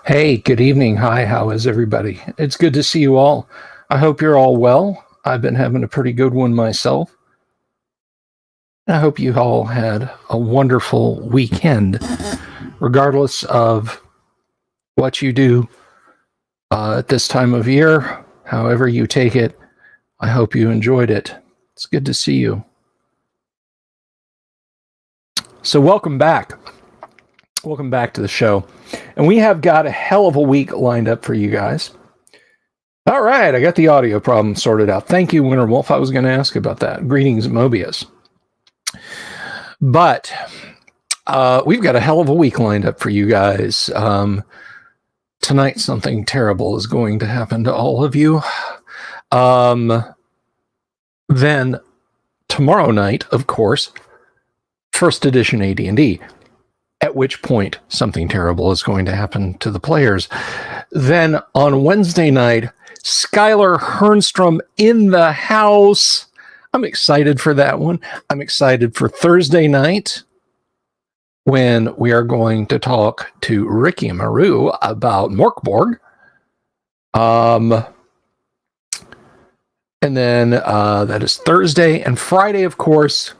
Hey, good evening. Hi, how is everybody? It's good to see you all. I hope you're all well. I've been having a pretty good one myself. I hope you all had a wonderful weekend, regardless of what you do at this time of year, however you take it. I hope you enjoyed it. It's good to see you. So welcome back. Welcome back to the show. And we have got a hell of a week lined up for you guys. All right, I got the audio problem sorted out. Thank you, Winter Wolf. I was going to ask about that. Greetings, Mobius. But we've got a hell of a week lined up for you guys. Tonight, something terrible is going to happen to all of you. Then tomorrow night, of course, first edition AD&D. At which point something terrible is going to happen to the players. Then on Wednesday night, Skylar Hernstrom in the house. I'm excited for that one. I'm excited for Thursday night when we are going to talk to Ricky Maru about Morkborg. And then that is Thursday. And Friday, of course,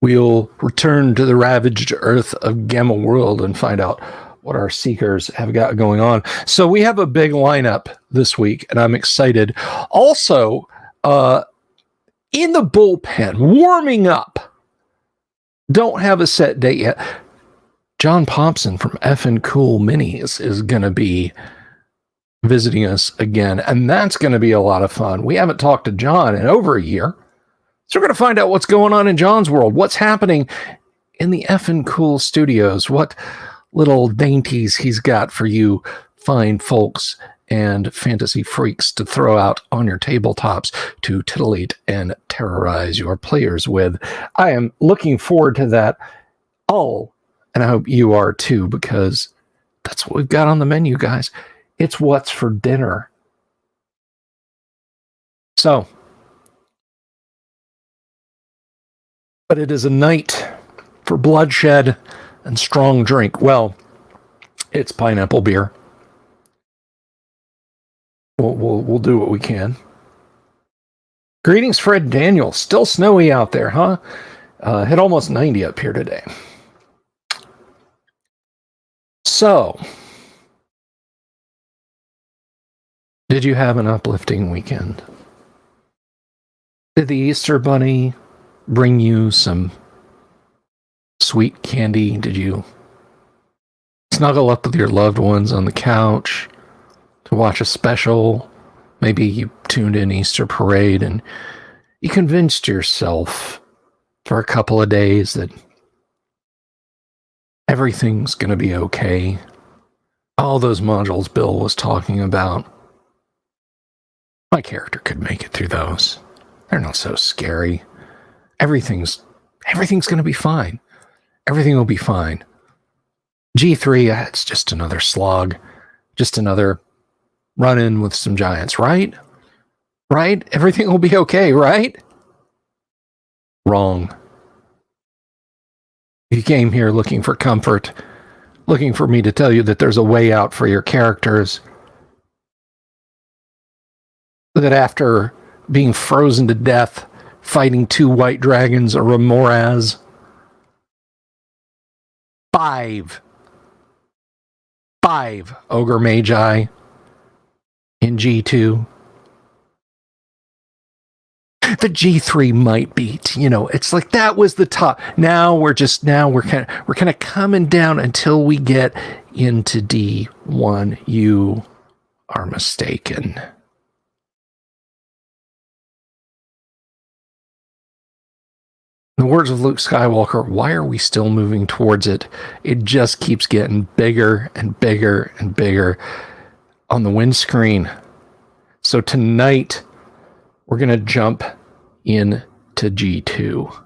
we'll return to the ravaged earth of Gamma World and find out what our seekers have got going on. So we have a big lineup this week, and I'm excited. Also, in the bullpen, warming up, don't have a set date yet. John Pompson from Effin' Cool Minis is going to be visiting us again, and that's going to be a lot of fun. We haven't talked to John in over a year. So we're going to find out what's going on in John's world, what's happening in the Effin' Cool Studios, what little dainties he's got for you fine folks and fantasy freaks to throw out on your tabletops to titillate and terrorize your players with. I am looking forward to that all, and I hope you are too, because that's what we've got on the menu, guys. It's what's for dinner. So, but it is a night for bloodshed and strong drink. Well, it's pineapple beer. We'll do what we can. Greetings, Fred Daniel. Still snowy out there, huh? Hit almost 90 up here today. So, did you have an uplifting weekend? Did the Easter Bunny bring you some sweet candy? Did you snuggle up with your loved ones on the couch to watch a special? Maybe you tuned in Easter Parade and you convinced yourself for a couple of days that everything's going to be okay. All those modules Bill was talking about, my character could make it through those. They're not so scary. Everything's going to be fine. Everything will be fine. G3, it's just another slog. Just another run-in with some giants, right? Right? Everything will be okay, right? Wrong. You came here looking for comfort, looking for me to tell you that there's a way out for your characters. That after being frozen to death, fighting 2 white dragons, a Remoraz, 5 ogre magi in G2. The G3 might beat, it's like that was the top. Now we're kind of coming down until we get into D1. You are mistaken. In the words of Luke Skywalker, why are we still moving towards it? It just keeps getting bigger and bigger and bigger on the windscreen. So tonight, we're going to jump into G2.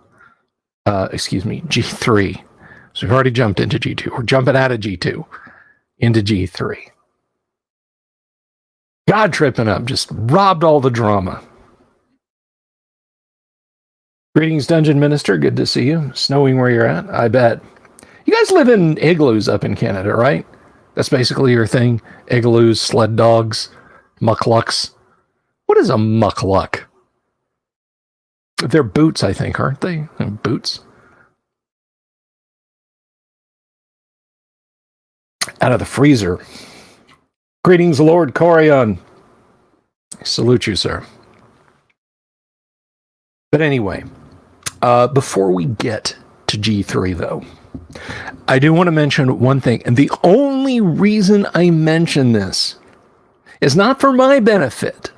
G3. So we've already jumped into G2. We're jumping out of G2 into G3. God tripping up just robbed all the drama. Greetings, Dungeon Minister. Good to see you. Snowing where you're at, I bet. You guys live in igloos up in Canada, right? That's basically your thing. Igloos, sled dogs, mucklucks. What is a muckluck? They're boots, I think, aren't they? Boots. Out of the freezer. Greetings, Lord Corion. I salute you, sir. But anyway, before we get to G3, though, I do want to mention one thing. And the only reason I mention this is not for my benefit.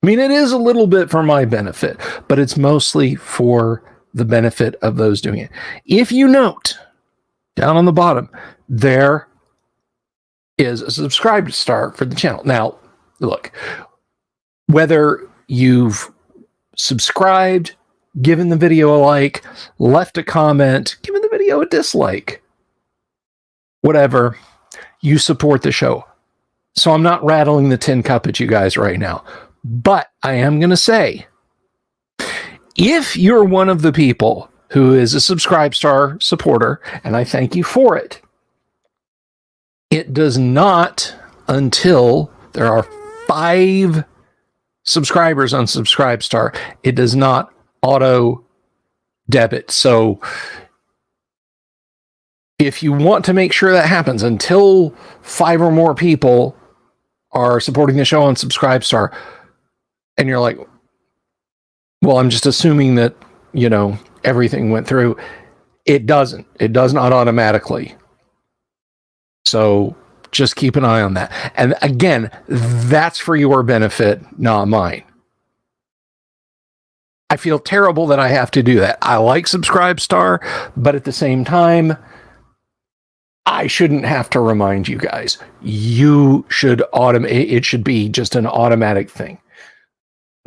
I mean, it is a little bit for my benefit, but it's mostly for the benefit of those doing it. If you note, down on the bottom, there is a subscribe star for the channel. Now, look, whether you've subscribed, given the video a like, left a comment, given the video a dislike, whatever, you support the show. So I'm not rattling the tin cup at you guys right now. But I am going to say, if you're one of the people who is a subscribe star supporter, and I thank you for it, it does not, until there are 5 subscribers on Subscribestar, it does not auto debit. So if you want to make sure that happens, until 5 or more people are supporting the show on Subscribestar, and you're like, well, I'm just assuming that, you know, everything went through. It doesn't. It does not automatically. So just keep an eye on that. And again, that's for your benefit, not mine. I feel terrible that I have to do that. I like Subscribestar, but at the same time, I shouldn't have to remind you guys. You should it should be just an automatic thing.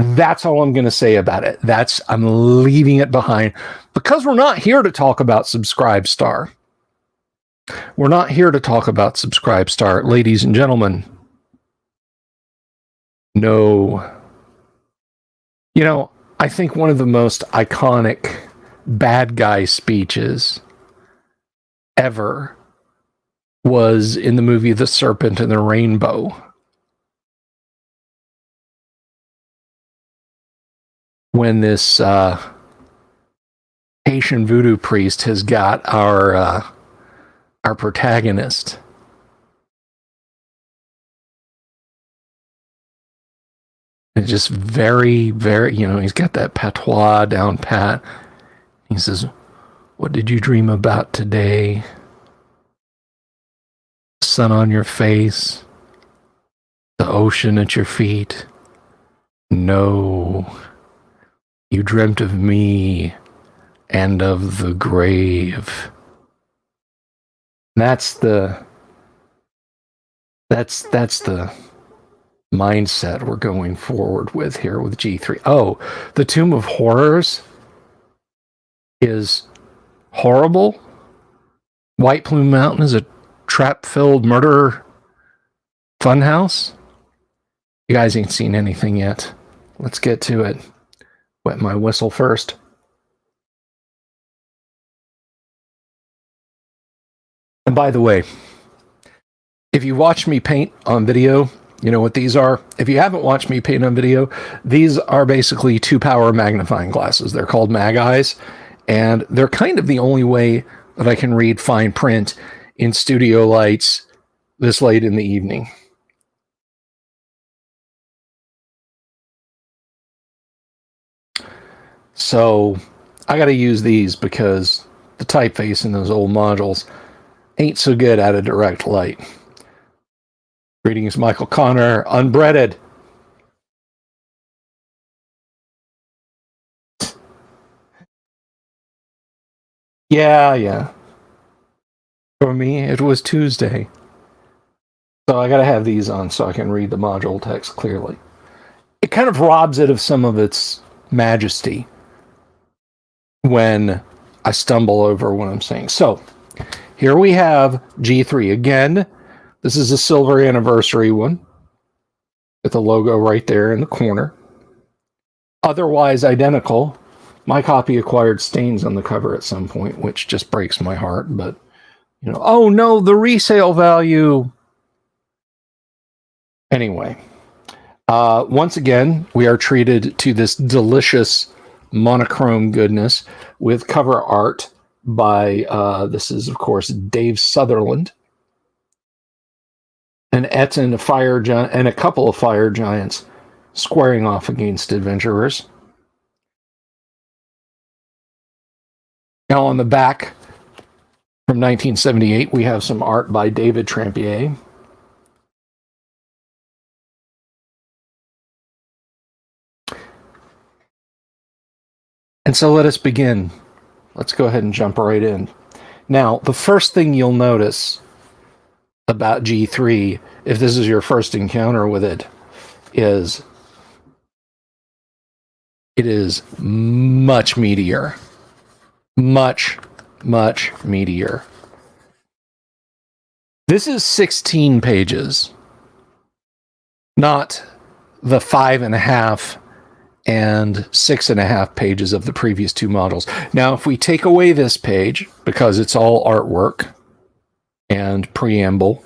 That's all I'm going to say about it. I'm leaving it behind because we're not here to talk about Subscribestar. We're not here to talk about Subscribestar, ladies and gentlemen. No. You know, I think one of the most iconic bad guy speeches ever was in the movie The Serpent and the Rainbow. When this Haitian voodoo priest has got our protagonist and just very, very, you know, he's got that patois down pat. He says, "What did you dream about today? Sun on your face, the ocean at your feet. No. You dreamt of me and of the grave." That's the mindset we're going forward with here with G3. Oh, the Tomb of Horrors is horrible. White Plume Mountain is a trap-filled murder funhouse. You guys ain't seen anything yet. Let's get to it. Wet my whistle first. And by the way, if you watch me paint on video, you know what these are. If you haven't watched me paint on video, these are basically 2-power magnifying glasses. They're called Mag Eyes, and they're kind of the only way that I can read fine print in studio lights this late in the evening. So I got to use these because the typeface in those old modules ain't so good at a direct light. Greetings, Michael Connor, Unbreaded. Yeah. For me, it was Tuesday. So I got to have these on so I can read the module text clearly. It kind of robs it of some of its majesty when I stumble over what I'm saying. So here we have G3 again. This is a silver anniversary one with the logo right there in the corner. Otherwise identical. My copy acquired stains on the cover at some point, which just breaks my heart, but oh no, the resale value. Anyway, once again, we are treated to this delicious monochrome goodness with cover art by, this is, of course, Dave Sutherland. And Etten, a fire giant, and a couple of fire giants squaring off against adventurers. Now on the back, from 1978, we have some art by David Trampier. And so let us begin. Let's go ahead and jump right in. Now, the first thing you'll notice about G3, if this is your first encounter with it, is it is much meatier. Much meatier. This is 16 pages, not the 5.5 and 6.5 pages of the previous two modules. Now, if we take away this page, because it's all artwork and preamble,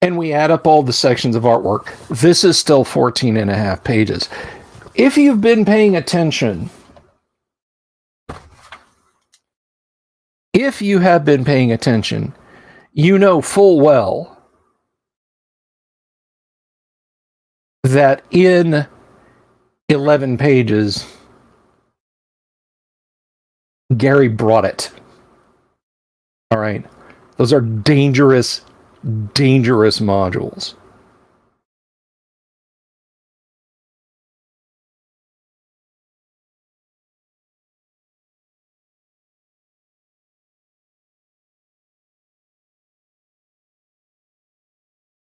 and we add up all the sections of artwork, this is still 14.5 pages. If you've been paying attention, you know full well that in 11 pages, Gary brought it. All right. Those are dangerous modules.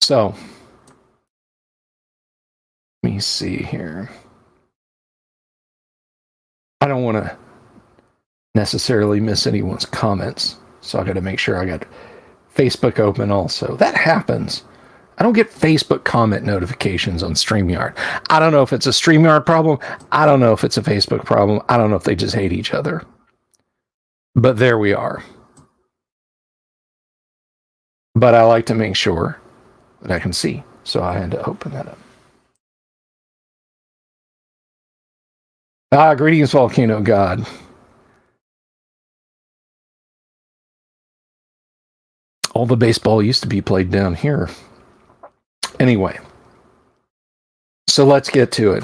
So, let me see here. I don't want to necessarily miss anyone's comments, so I got to make sure I got Facebook open also. That happens. I don't get Facebook comment notifications on StreamYard. I don't know if it's a StreamYard problem. I don't know if it's a Facebook problem. I don't know if they just hate each other. But there we are. But I like to make sure that I can see, so I had to open that up. Greetings, Volcano God. All the baseball used to be played down here. Anyway, so let's get to it.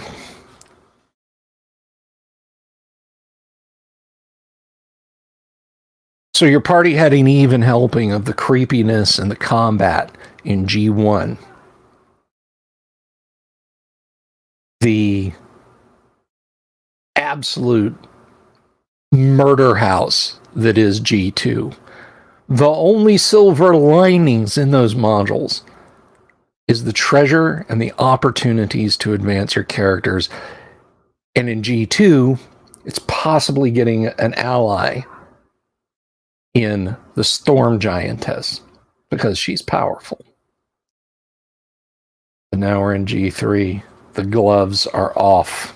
So your party had an even helping of the creepiness and the combat in G1. The absolute murder house that is G2. The only silver linings in those modules is the treasure and the opportunities to advance your characters. And in G2, it's possibly getting an ally in the Storm Giantess because she's powerful. And now we're in G3. The gloves are off.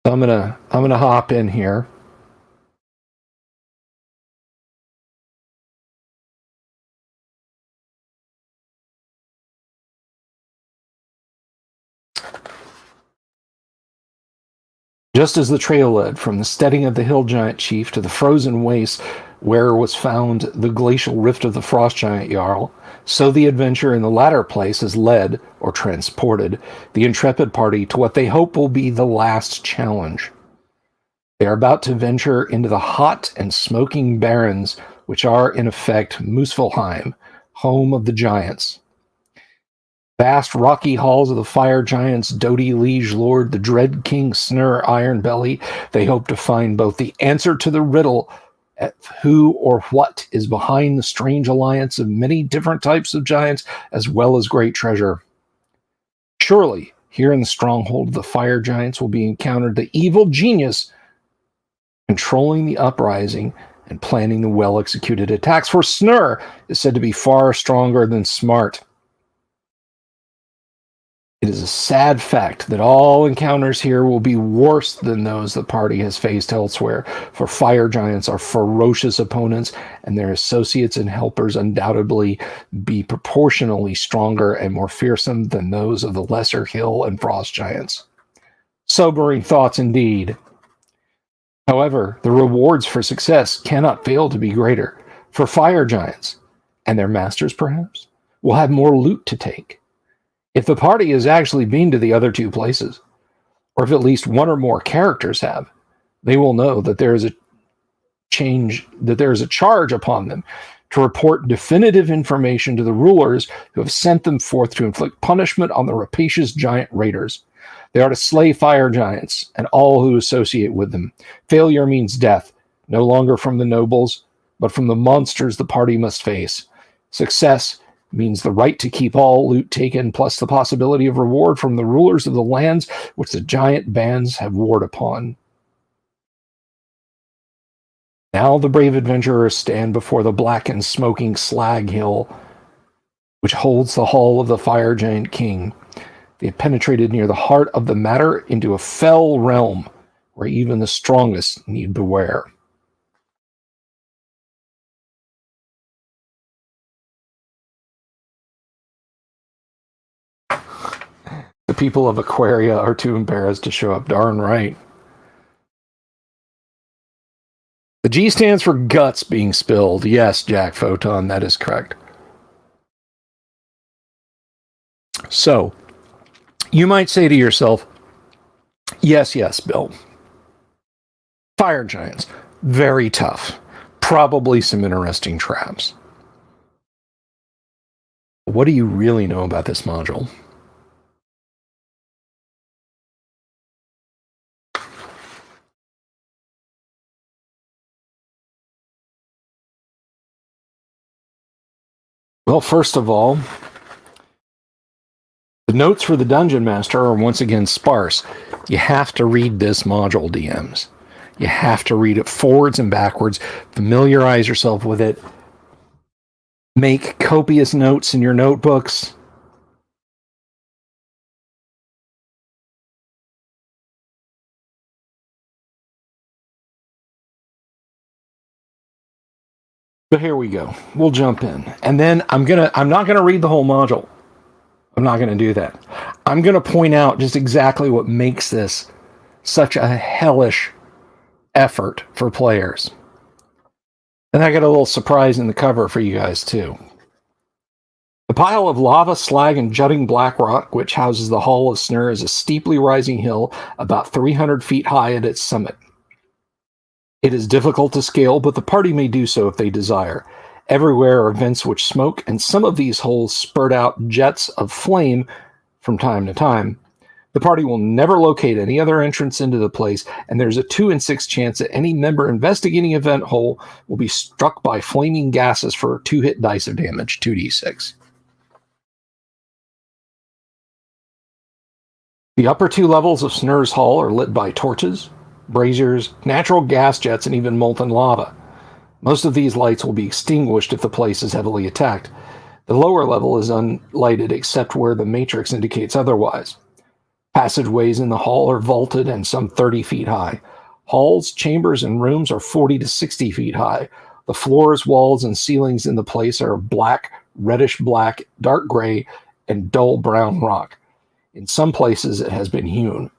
I'm gonna hop in here. Just as the trail led from the steading of the hill giant chief to the frozen waste where was found the glacial rift of the frost giant Jarl, so the adventure in the latter place has led, or transported, the intrepid party to what they hope will be the last challenge. They are about to venture into the hot and smoking barrens, which are, in effect, Muspelheim, home of the giants. Vast rocky halls of the fire giants, doughty liege lord, the dread king Snur Ironbelly, they hope to find both the answer to the riddle at who or what is behind the strange alliance of many different types of giants, as well as great treasure. Surely, here in the stronghold of the fire giants will be encountered the evil genius controlling the uprising and planning the well-executed attacks, for Snur is said to be far stronger than smart. It is a sad fact that all encounters here will be worse than those the party has faced elsewhere, for fire giants are ferocious opponents, and their associates and helpers undoubtedly be proportionally stronger and more fearsome than those of the lesser hill and frost giants. Sobering thoughts indeed. However, the rewards for success cannot fail to be greater, for fire giants, and their masters perhaps, will have more loot to take. If the party has actually been to the other two places, or if at least one or more characters have, they will know that there is a charge upon them to report definitive information to the rulers who have sent them forth to inflict punishment on the rapacious giant raiders. They are to slay fire giants and all who associate with them. Failure means death, no longer from the nobles, but from the monsters the party must face. Success means the right to keep all loot taken, plus the possibility of reward from the rulers of the lands which the giant bands have warred upon. Now the brave adventurers stand before the black and smoking slag hill, which holds the hall of the fire giant king. They have penetrated near the heart of the matter into a fell realm, where even the strongest need beware. The people of Aquaria are too embarrassed to show up. Darn right. The G stands for guts being spilled. Yes, Jack Photon, that is correct. So, you might say to yourself, yes, Bill. Fire giants, very tough. Probably some interesting traps. What do you really know about this module? Well, first of all, the notes for the Dungeon Master are once again sparse. You have to read this module, DMs. You have to read it forwards and backwards. Familiarize yourself with it. Make copious notes in your notebooks. But here we go. We'll jump in. And then I'm not gonna read the whole module. I'm not gonna do that. I'm gonna point out just exactly what makes this such a hellish effort for players. And I got a little surprise in the cover for you guys too. The pile of lava, slag, and jutting black rock, which houses the Hall of Snur, is a steeply rising hill about 300 feet high at its summit. It is difficult to scale, but the party may do so if they desire. Everywhere are vents which smoke, and some of these holes spurt out jets of flame from time to time. The party will never locate any other entrance into the place, and there's a 2 in 6 chance that any member investigating a vent hole will be struck by flaming gases for 2 hit dice of damage, 2d6. The upper 2 levels of Snur's Hall are lit by torches, braziers, natural gas jets, and even molten lava. Most of these lights will be extinguished if the place is heavily attacked. The lower level is unlighted except where the matrix indicates otherwise. Passageways in the hall are vaulted and some 30 feet high. Halls, chambers, and rooms are 40 to 60 feet high. The floors, walls, and ceilings in the place are black, reddish black, dark gray, and dull brown rock. In some places it has been hewn,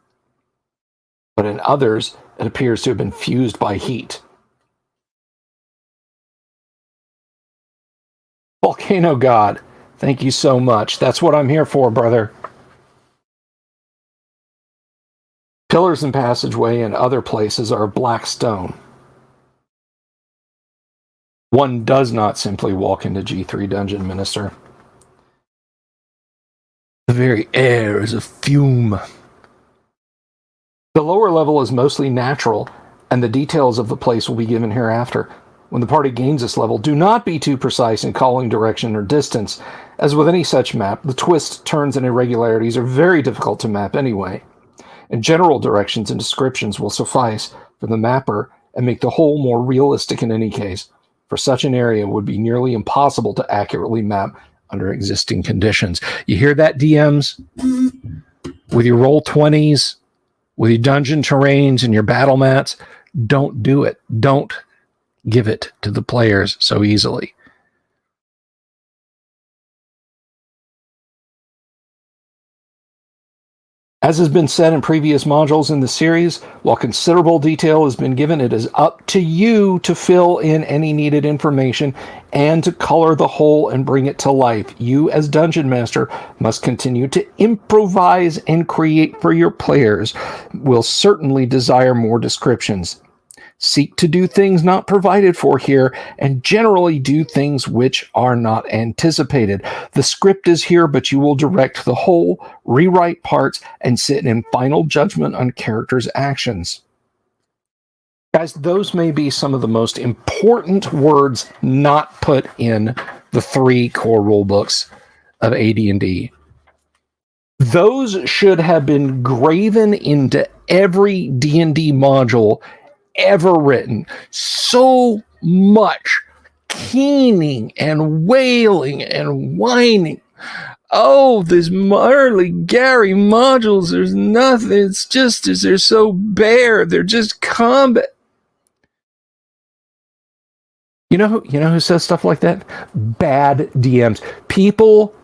but in others it appears to have been fused by heat. Volcano God, thank you so much. That's what I'm here for, brother. Pillars and passageway and other places are black stone. One does not simply walk into G3 Dungeon, Minister. The very air is a fume. The lower level is mostly natural, and the details of the place will be given hereafter. When the party gains this level, do not be too precise in calling direction or distance. As with any such map, the twists, turns, and irregularities are very difficult to map anyway. And general directions and descriptions will suffice for the mapper and make the whole more realistic in any case, for such an area would be nearly impossible to accurately map under existing conditions. You hear that, DMs? with your roll 20s, with your dungeon terrains and your battle mats. Don't do it. Don't give it to the players so easily. As has been said in previous modules in the series, while considerable detail has been given, it is up to you to fill in any needed information and to color the whole and bring it to life. You, as Dungeon Master, must continue to improvise and create for your players. Will certainly desire more descriptions. Seek to do things not provided for here, and generally do things which are not anticipated. The script is here, but you will direct the whole, rewrite parts, and sit in final judgment on characters' actions. Guys, those may be some of the most important words not put in the 3 core rulebooks of AD&D. Those should have been graven into every D&D module ever written. So much keening and wailing and whining. Oh, these early Gary modules, there's nothing. It's just, they're so bare. They're just combat. You know who says stuff like that? Bad DMs. People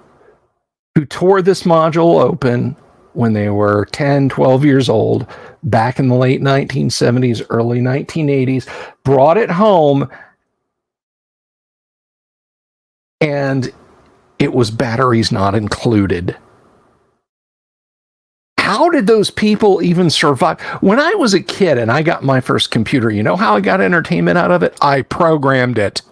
who tore this module open when they were 10, 12 years old, back in the late 1970s, early 1980s, brought it home, and it was batteries not included. How did those people even survive? When I was a kid and I got my first computer, you know how I got entertainment out of it? I programmed it.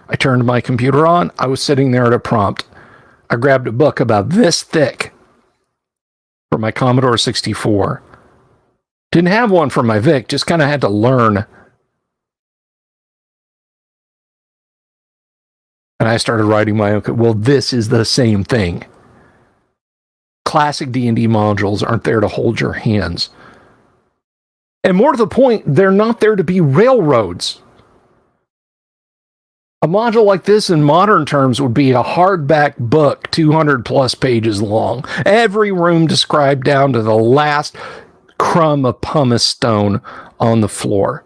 I turned my computer on. I was sitting there at a prompt. I grabbed a book about this thick for my Commodore 64. Didn't have one for my VIC, just kind of had to learn. And I started writing my own code. Well, this is the same thing. Classic D&D modules aren't there to hold your hands. And more to the point, they're not there to be railroads. A module like this in modern terms would be a hardback book, 200 plus pages long. Every room described down to the last crumb of pumice stone on the floor.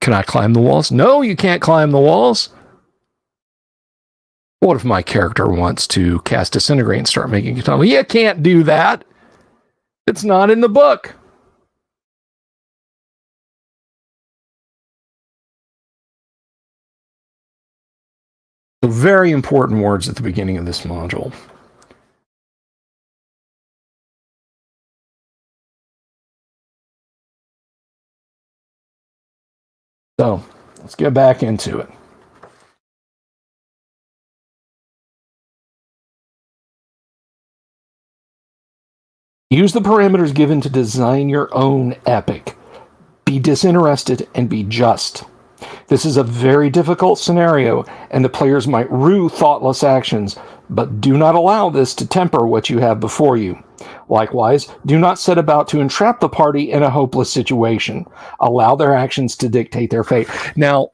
Can I climb the walls? No, you can't climb the walls. What if my character wants to cast Disintegrate and start making a tunnel? You can't do that. It's not in the book. So very important words at the beginning of this module. So let's get back into it. Use the parameters given to design your own epic. Be disinterested and be just. This is a very difficult scenario, and the players might rue thoughtless actions, but do not allow this to temper what you have before you. Likewise, do not set about to entrap the party in a hopeless situation. Allow their actions to dictate their fate. Now,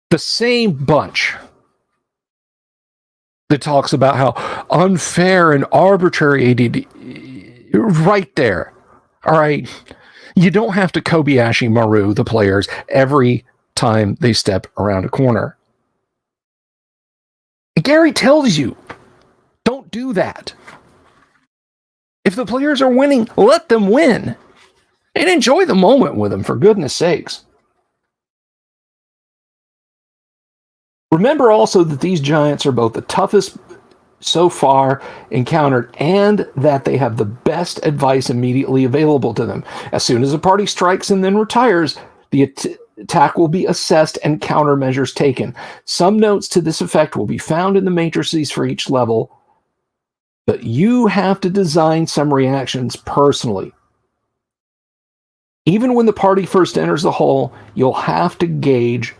the same bunch that talks about how unfair and arbitrary ADD, right there. All right. You don't have to Kobayashi Maru the players every time they step around a corner. Gary tells you, don't do that. If the players are winning, let them win. And enjoy the moment with them, for goodness sakes. Remember also that these giants are both the toughest so far encountered, and that they have the best advice immediately available to them. As soon as a party strikes and then retires, the attack will be assessed and countermeasures taken. Some notes to this effect will be found in the matrices for each level, but you have to design some reactions personally. Even when the party first enters the hall, you'll have to gauge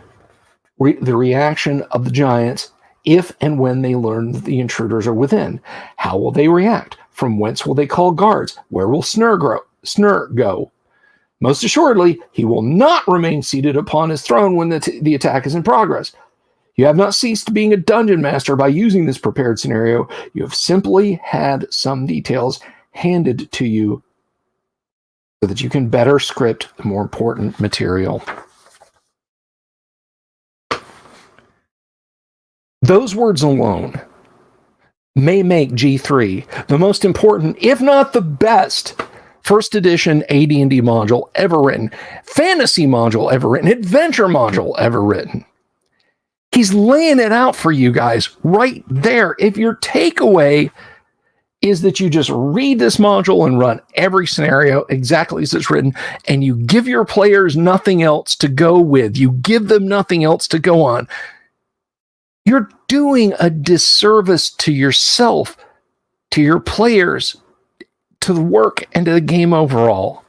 the reaction of the giants if and when they learn that the intruders are within. How will they react? From whence will they call guards? Where will Snur go? Most assuredly, he will not remain seated upon his throne when the attack is in progress. You have not ceased being a dungeon master by using this prepared scenario. You have simply had some details handed to you so that you can better script the more important material. Those words alone may make G3 the most important, if not the best, first edition AD&D module ever written, fantasy module ever written, adventure module ever written. He's laying it out for you guys right there. If your takeaway is that you just read this module and run every scenario exactly as it's written, and you give your players nothing else to go with, you give them nothing else to go on, you're doing a disservice to yourself, to your players, to the work, and to the game overall.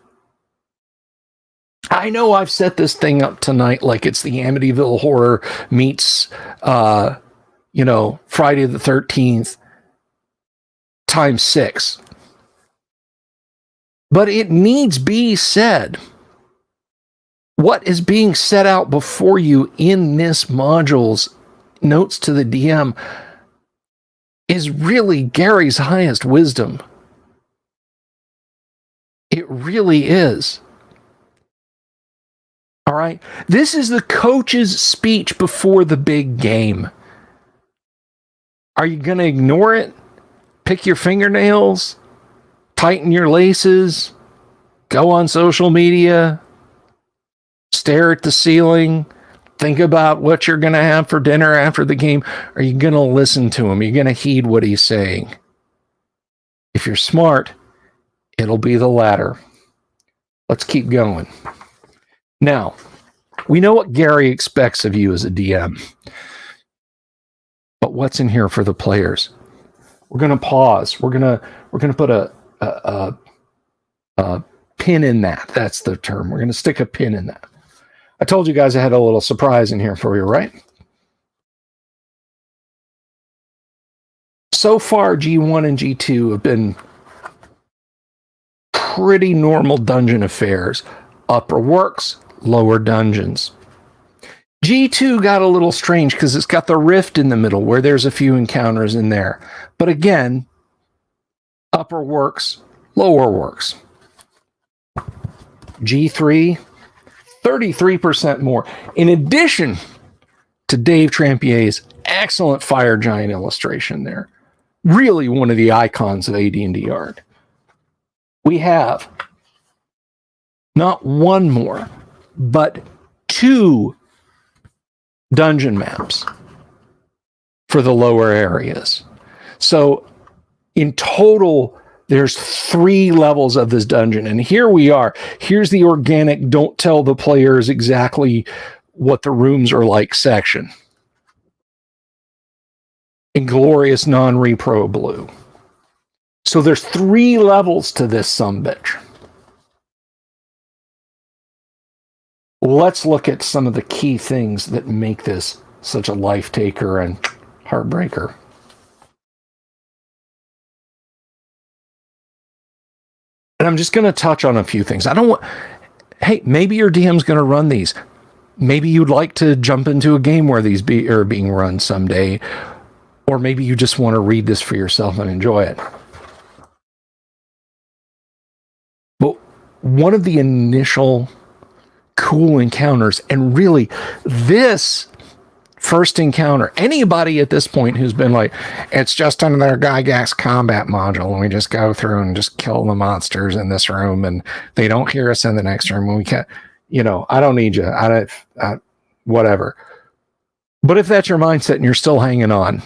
I know I've set this thing up tonight like it's the Amityville Horror meets, Friday the 13th times 6. But it needs be said. What is being set out before you in this module's notes to the DM is really Gary's highest wisdom. It really is. All right. This is the coach's speech before the big game. Are you going to ignore it? Pick your fingernails? Tighten your laces? Go on social media? Stare at the ceiling? Think about what you're going to have for dinner after the game? Are you going to listen to him? Are you going to heed what he's saying? If you're smart, it'll be the latter. Let's keep going. Now, we know what Gary expects of you as a DM. But what's in here for the players? We're going to pause. We're going to put a pin in that. That's the term. We're going to stick a pin in that. I told you guys I had a little surprise in here for you, right? So far, G1 and G2 have been pretty normal dungeon affairs. Upper works, lower dungeons. G2 got a little strange because it's got the rift in the middle where there's a few encounters in there. But again, upper works, lower works. G3, 33% more. In addition to Dave Trampier's excellent Fire Giant illustration there. Really one of the icons of AD&D art. We have not one more, but 2 dungeon maps for the lower areas. So in total, there's 3 levels of this dungeon. And here we are. Here's the organic, don't tell the players exactly what the rooms are like section. In glorious non-repro blue. So there's 3 levels to this sumbitch. Let's look at some of the key things that make this such a life taker and heartbreaker. And I'm just going to touch on a few things. Hey, maybe your DM's going to run these. Maybe you'd like to jump into a game where these are being run someday. Or maybe you just want to read this for yourself and enjoy it. But one of the initial cool encounters, and really this first encounter, anybody at this point who's been like, it's just another Gygax combat module, and we just go through and just kill the monsters in this room, and they don't hear us in the next room, and we can't, I don't need you, whatever. But if that's your mindset and you're still hanging on,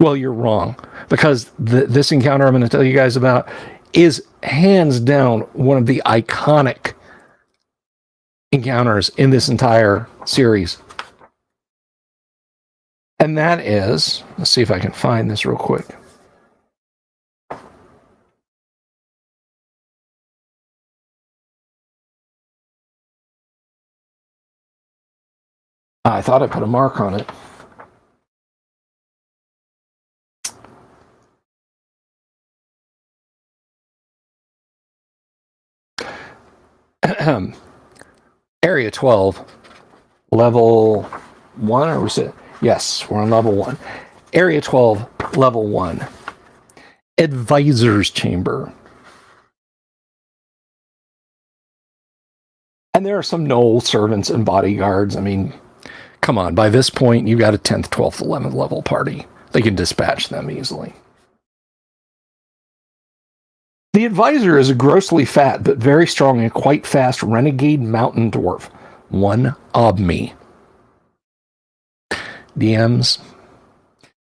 well, you're wrong, because this encounter I'm going to tell you guys about is hands down one of the iconic encounters in this entire series. And that is, let's see if I can find this real quick. I thought I put a mark on it. Area 12 level 1, or was it? Yes, we're on level 1. Area 12, level 1. Advisor's Chamber. And there are some Knoll servants and bodyguards. I mean, come on, by this point, you've got a 10th, 12th, 11th level party. They can dispatch them easily. The advisor is a grossly fat but very strong and quite fast renegade mountain dwarf, one Obme. DMs,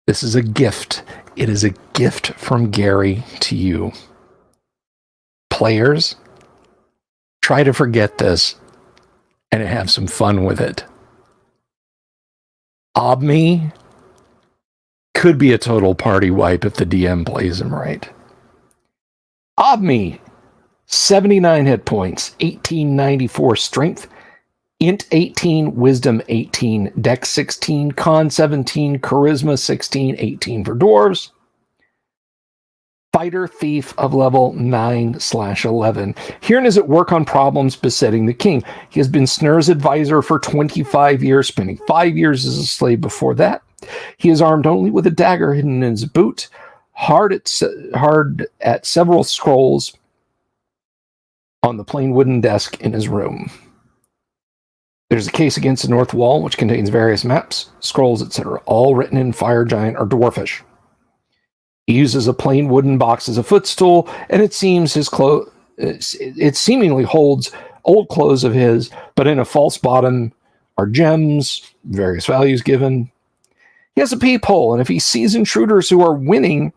this is a gift. It is a gift from Gary to you. Players, try to forget this and have some fun with it. Obme could be a total party wipe if the DM plays him right. Obme, 79 hit points, 1894 strength, int 18, wisdom 18, dex 16, con 17, charisma 16, 18 for dwarves. Fighter thief of level 9/11. Herein is at work on problems besetting the king. He has been Snur's advisor for 25 years, spending 5 years as a slave before that. He is armed only with a dagger hidden in his boot, hard at several scrolls on the plain wooden desk in his room. There's a case against the north wall, which contains various maps, scrolls, etc., all written in Fire Giant or Dwarfish. He uses a plain wooden box as a footstool, and it seems it seemingly holds old clothes of his, but in a false bottom are gems, various values given. He has a peephole, and if he sees intruders who are winning,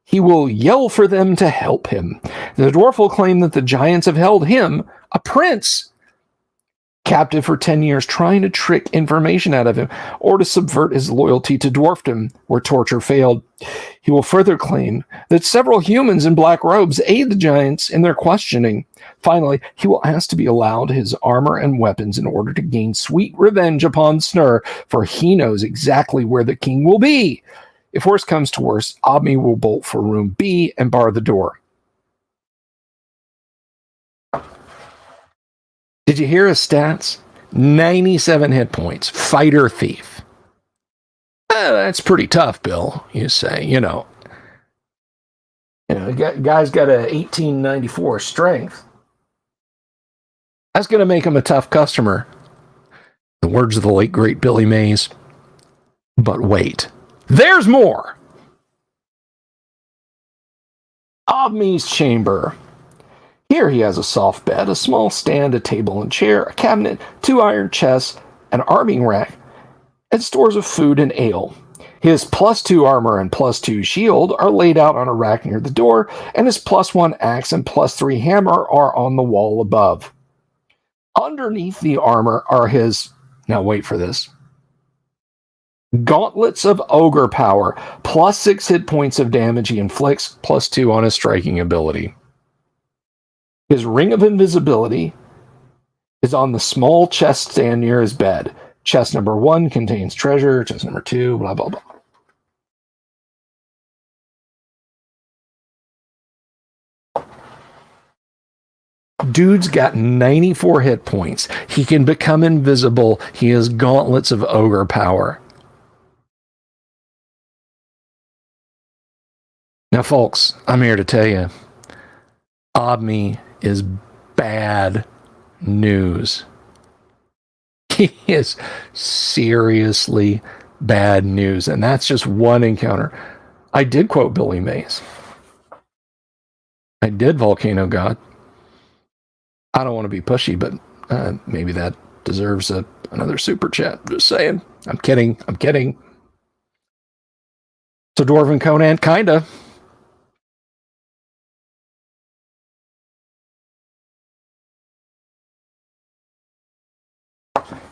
he will yell for them to help him. The dwarf will claim that the giants have held him, a prince, captive for 10 years, trying to trick information out of him or to subvert his loyalty to dwarfdom where torture failed. He will further claim that several humans in black robes aid the giants in their questioning. Finally, he will ask to be allowed his armor and weapons in order to gain sweet revenge upon Snur, for he knows exactly where the king will be. If worse comes to worse, Obme will bolt for room B and bar the door. Did you hear his stats? 97 hit points. Fighter thief. That's pretty tough, Bill, you say. You know, guy's got a 1894 strength. That's going to make him a tough customer. The words of the late, great Billy Mays. But wait. There's more! Obme's chamber. Here he has a soft bed, a small stand, a table and chair, a cabinet, 2 iron chests, an arming rack, and stores of food and ale. His +2 armor and +2 shield are laid out on a rack near the door, and his +1 axe and +3 hammer are on the wall above. Underneath the armor are his, now wait for this, gauntlets of ogre power, +6 hit points of damage he inflicts, +2 on his striking ability. His ring of invisibility is on the small chest stand near his bed. Chest number 1 contains treasure, chest number 2, blah, blah, blah. Dude's got 94 hit points. He can become invisible. He has gauntlets of ogre power. Now, folks, I'm here to tell you, Obme is bad news. He is seriously bad news, and that's just one encounter. I did quote Billy Mays. I did Volcano God. I don't want to be pushy, but maybe that deserves another super chat. Just saying. I'm kidding. So Dwarven Conan, kinda.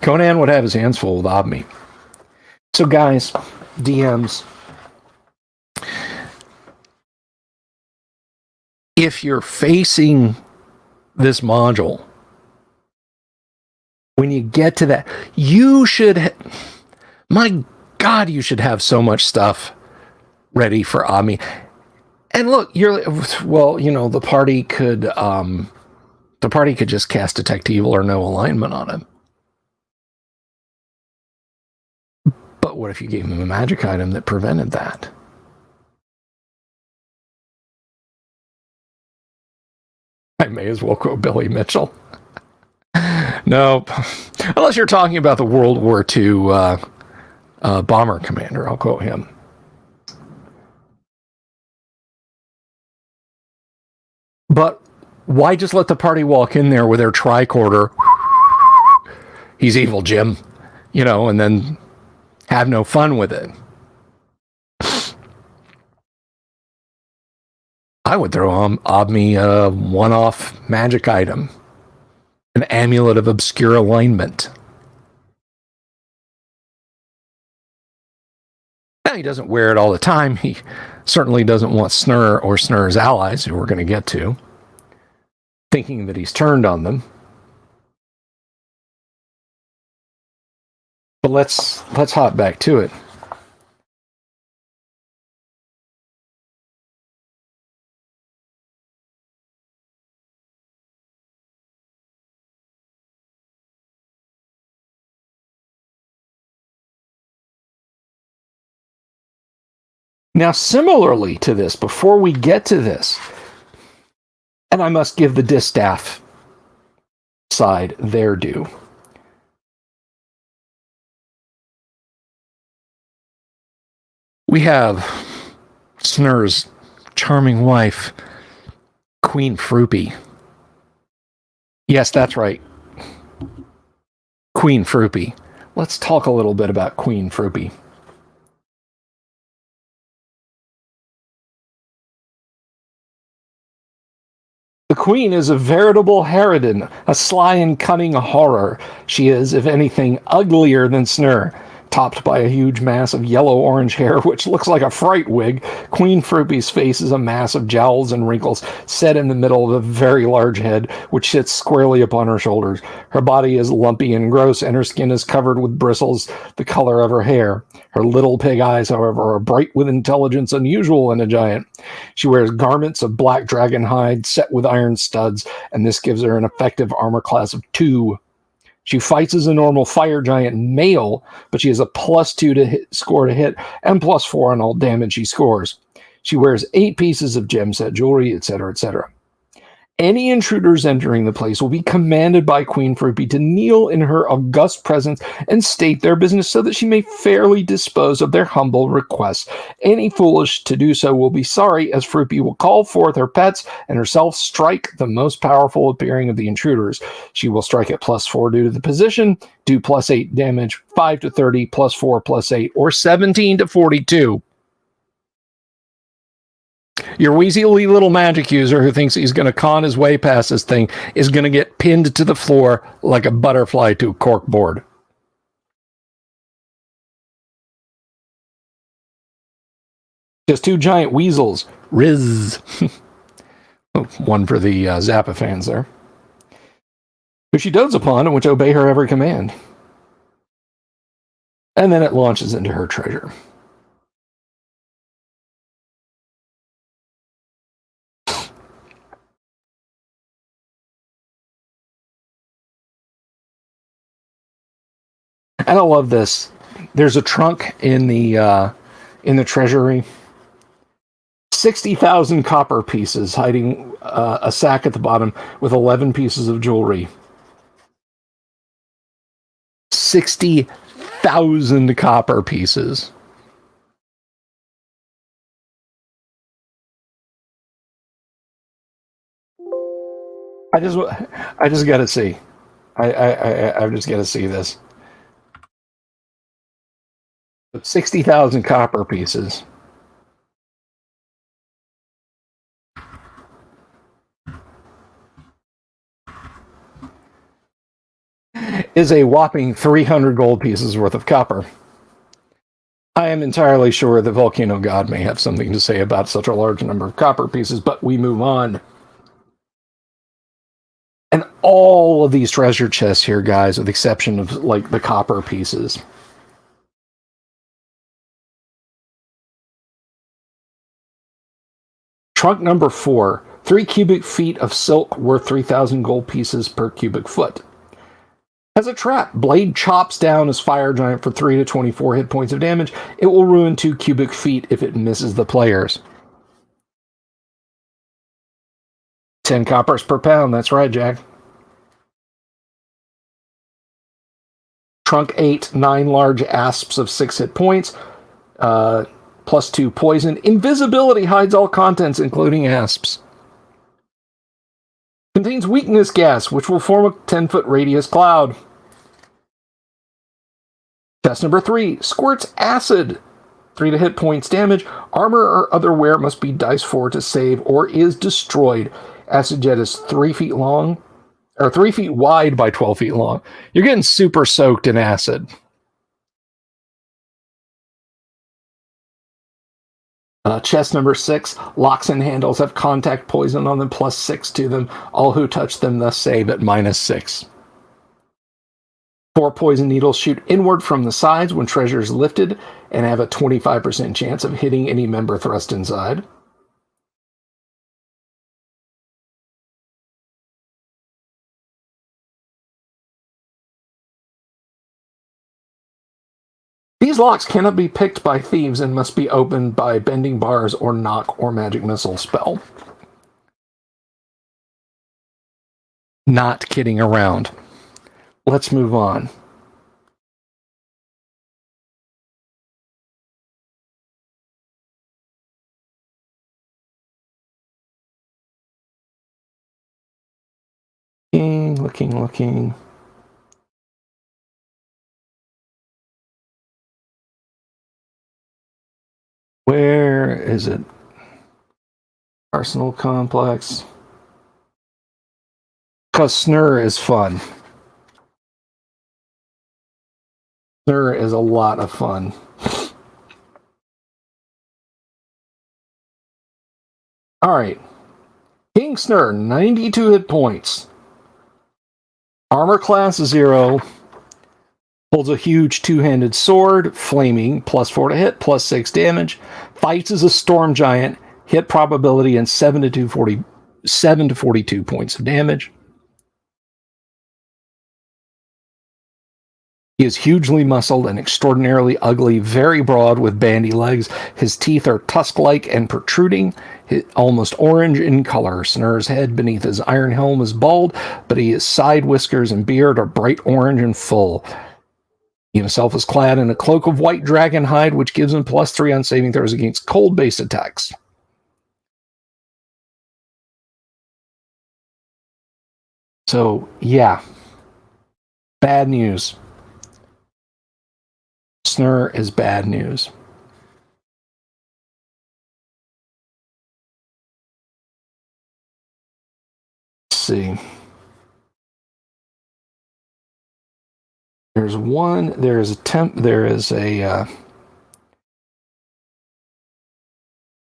Conan would have his hands full with Obme. So guys, DMs, if you're facing this module, when you get to that, you should, my God, you should have so much stuff ready for Obme. And look, the party could just cast Detect Evil or no alignment on him. But what if you gave him a magic item that prevented that? I may as well quote Billy Mitchell. Nope. Unless you're talking about the World War II bomber commander, I'll quote him. But why just let the party walk in there with their tricorder? He's evil, Jim. And then have no fun with it. I would throw me a one-off magic item. An amulet of obscure alignment. Now, he doesn't wear it all the time. He certainly doesn't want Snur or Snur's allies, who we're going to get to, thinking that he's turned on them. But let's hop back to it. Now, similarly to this, before we get to this, and I must give the distaff side their due. We have Snur's charming wife, Queen Fruppy. Yes, that's right. Queen Fruppy. Let's talk a little bit about Queen Fruppy. The queen is a veritable harridan, a sly and cunning horror. She is, if anything, uglier than Snur. Topped by a huge mass of yellow-orange hair, which looks like a fright wig, Queen Fruppy's face is a mass of jowls and wrinkles, set in the middle of a very large head, which sits squarely upon her shoulders. Her body is lumpy and gross, and her skin is covered with bristles the color of her hair. Her little pig eyes, however, are bright with intelligence unusual in a giant. She wears garments of black dragon hide set with iron studs, and this gives her an effective armor class of 2. She fights as a normal fire giant male, but she has a +2 to score to hit and +4 on all damage she scores. She wears 8 pieces of gem set jewelry, etc., etc. Any intruders entering the place will be commanded by Queen Fruppy to kneel in her august presence and state their business so that she may fairly dispose of their humble requests. Any foolish to do so will be sorry, as Fruppy will call forth her pets and herself strike the most powerful appearing of the intruders. She will strike at +4 due to the position, do +8 damage, 5 to 30, +4, +8, or 17 to 42. Your weaselly little magic user who thinks he's going to con his way past this thing is going to get pinned to the floor like a butterfly to a corkboard. Just 2 giant weasels. Riz. One for the Zappa fans there. Who she dotes upon and which obey her every command. And then it launches into her treasure. And I love this. There's a trunk in the treasury. 60,000 copper pieces hiding a sack at the bottom with 11 pieces of jewelry. 60,000 copper pieces. I just got to see. I've just got to see this. 60,000 copper pieces. Is a whopping 300 gold pieces worth of copper. I am entirely sure the Volcano God may have something to say about such a large number of copper pieces, but we move on. And all of these treasure chests here, guys, with the exception of like the copper pieces, trunk number 4, 3 cubic feet of silk worth 3,000 gold pieces per cubic foot. Has a trap. Blade chops down his fire giant for 3 to 24 hit points of damage. It will ruin 2 cubic feet if it misses the players. 10 coppers per pound. That's right, Jack. Trunk 8, 9 large asps of 6 hit points. Plus 2 poison. Invisibility hides all contents, including asps. Contains weakness gas, which will form a 10-foot radius cloud. Test number 3. Squirts acid. 3 to hit points damage. Armor or other wear must be dice 4 to save or is destroyed. Acid jet is 3 feet long, or 3 feet wide by 12 feet long. You're getting super soaked in acid. Chest number 6. Locks and handles have contact poison on them, plus 6 to them. All who touch them thus save at -6. 4 poison needles shoot inward from the sides when treasure is lifted and have a 25% chance of hitting any member thrust inside. These locks cannot be picked by thieves and must be opened by bending bars or knock or magic missile spell. Not kidding around. Let's move on. Looking. Where is it? Arsenal Complex. Because Snur is fun. Snur is a lot of fun. Alright. King Snur, 92 hit points. Armor class 0. Holds a huge two-handed sword, flaming, plus 4 to hit, plus 6 damage. Fights as a storm giant, hit probability and 7 to 42 points of damage. He is hugely muscled and extraordinarily ugly, very broad with bandy legs. His teeth are tusk-like and protruding, almost orange in color. Snur's head beneath his iron helm is bald, but his side whiskers and beard are bright orange and full. He himself is clad in a cloak of white dragon hide, which gives him plus 3 on saving throws against cold-based attacks. So, yeah. Bad news. Snur is bad news. Let's see. There's a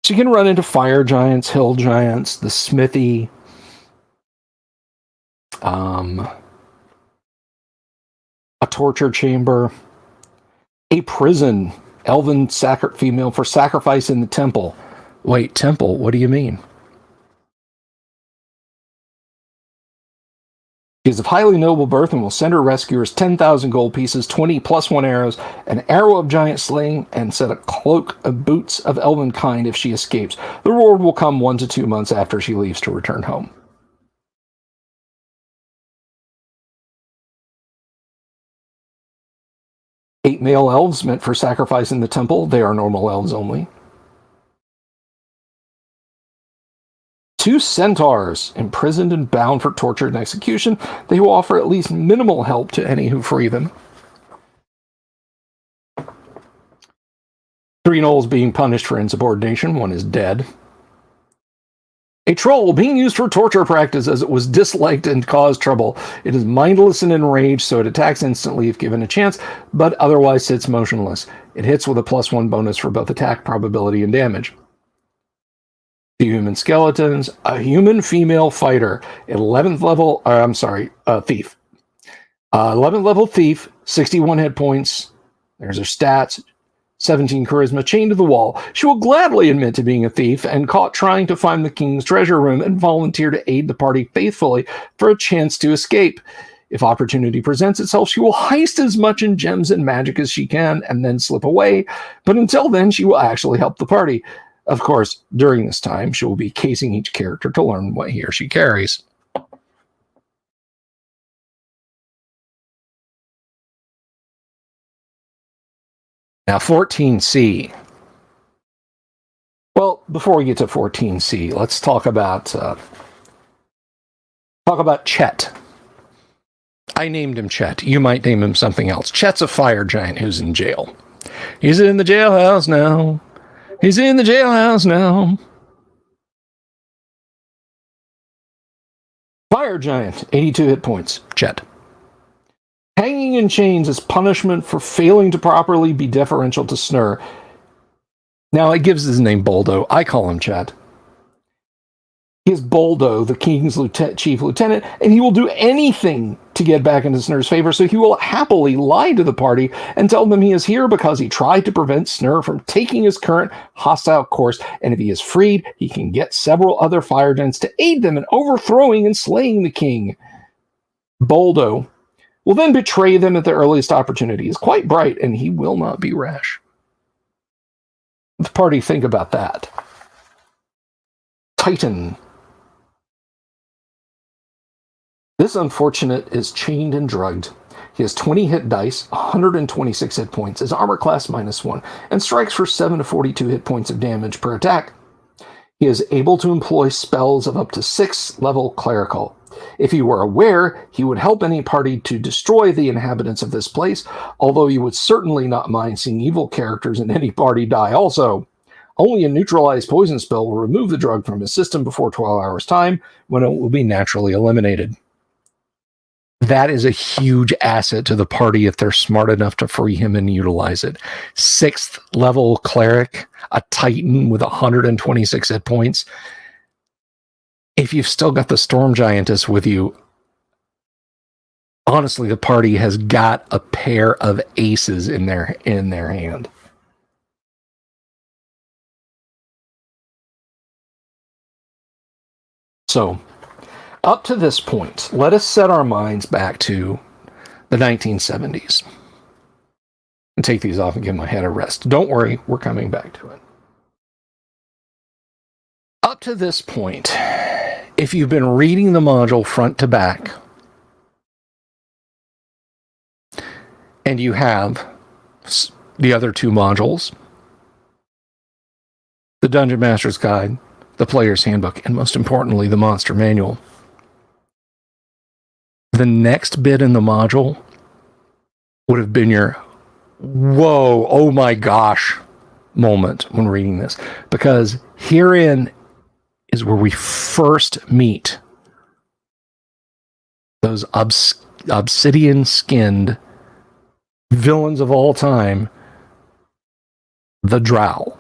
so you can run into fire giants, hill giants, the smithy, a torture chamber, a prison, elven female for sacrifice in the temple. Wait, temple? What do you mean? She is of highly noble birth and will send her rescuers 10,000 gold pieces, 20 plus 1 arrows, an arrow of giant slaying, and set a cloak of boots of elven kind if she escapes. The reward will come 1 to 2 months after she leaves to return home. Eight male elves meant for sacrifice in the temple. They are normal elves only. 2 centaurs, imprisoned and bound for torture and execution. They will offer at least minimal help to any who free them. 3 gnolls being punished for insubordination. 1 is dead. A troll being used for torture practice as it was disliked and caused trouble. It is mindless and enraged, so it attacks instantly if given a chance, but otherwise sits motionless. It hits with a plus 1 bonus for both attack probability and damage. 2 human skeletons, a human female fighter, 11th level, thief. 11th level thief, 61 hit points. There's her stats. 17 charisma, chained to the wall. She will gladly admit to being a thief and caught trying to find the king's treasure room and volunteer to aid the party faithfully for a chance to escape. If opportunity presents itself, she will heist as much in gems and magic as she can and then slip away. But until then, she will actually help the party. Of course, during this time, she will be casing each character to learn what he or she carries. Now, 14C. Well, before we get to 14C, let's talk about Chet. I named him Chet. You might name him something else. Chet's a fire giant who's in jail. He's in the jailhouse now. He's in the jailhouse now. Fire giant, 82 hit points. Chet. Hanging in chains as punishment for failing to properly be deferential to Snur. Now, it gives his name Boldo. I call him Chet. He is Boldo, the king's chief lieutenant, and he will do anything to get back into Snur's favor, so he will happily lie to the party and tell them he is here because he tried to prevent Snur from taking his current hostile course, and if he is freed, he can get several other fire giants to aid them in overthrowing and slaying the king. Boldo will then betray them at the earliest opportunity. He is quite bright, and he will not be rash. The party think about that. Titan. This unfortunate is chained and drugged. He has 20 hit dice, 126 hit points, his armor class -1, and strikes for 7 to 42 hit points of damage per attack. He is able to employ spells of up to 6 level clerical. If he were aware, he would help any party to destroy the inhabitants of this place, although he would certainly not mind seeing evil characters in any party die also. Only a neutralized poison spell will remove the drug from his system before 12 hours' time, when it will be naturally eliminated. That is a huge asset to the party if they're smart enough to free him and utilize it. 6th level cleric, a titan with 126 hit points. If you've still got the Storm Giantess with you, honestly, the party has got a pair of aces in their hand. So, up to this point, let us set our minds back to the 1970s. And take these off and give my head a rest. Don't worry, we're coming back to it. Up to this point, if you've been reading the module front to back, and you have the other 2 modules, the Dungeon Master's Guide, the Player's Handbook, and most importantly, the Monster Manual, the next bit in the module would have been your whoa, oh my gosh moment when reading this. Because herein is where we first meet those obsidian-skinned villains of all time, the Drow.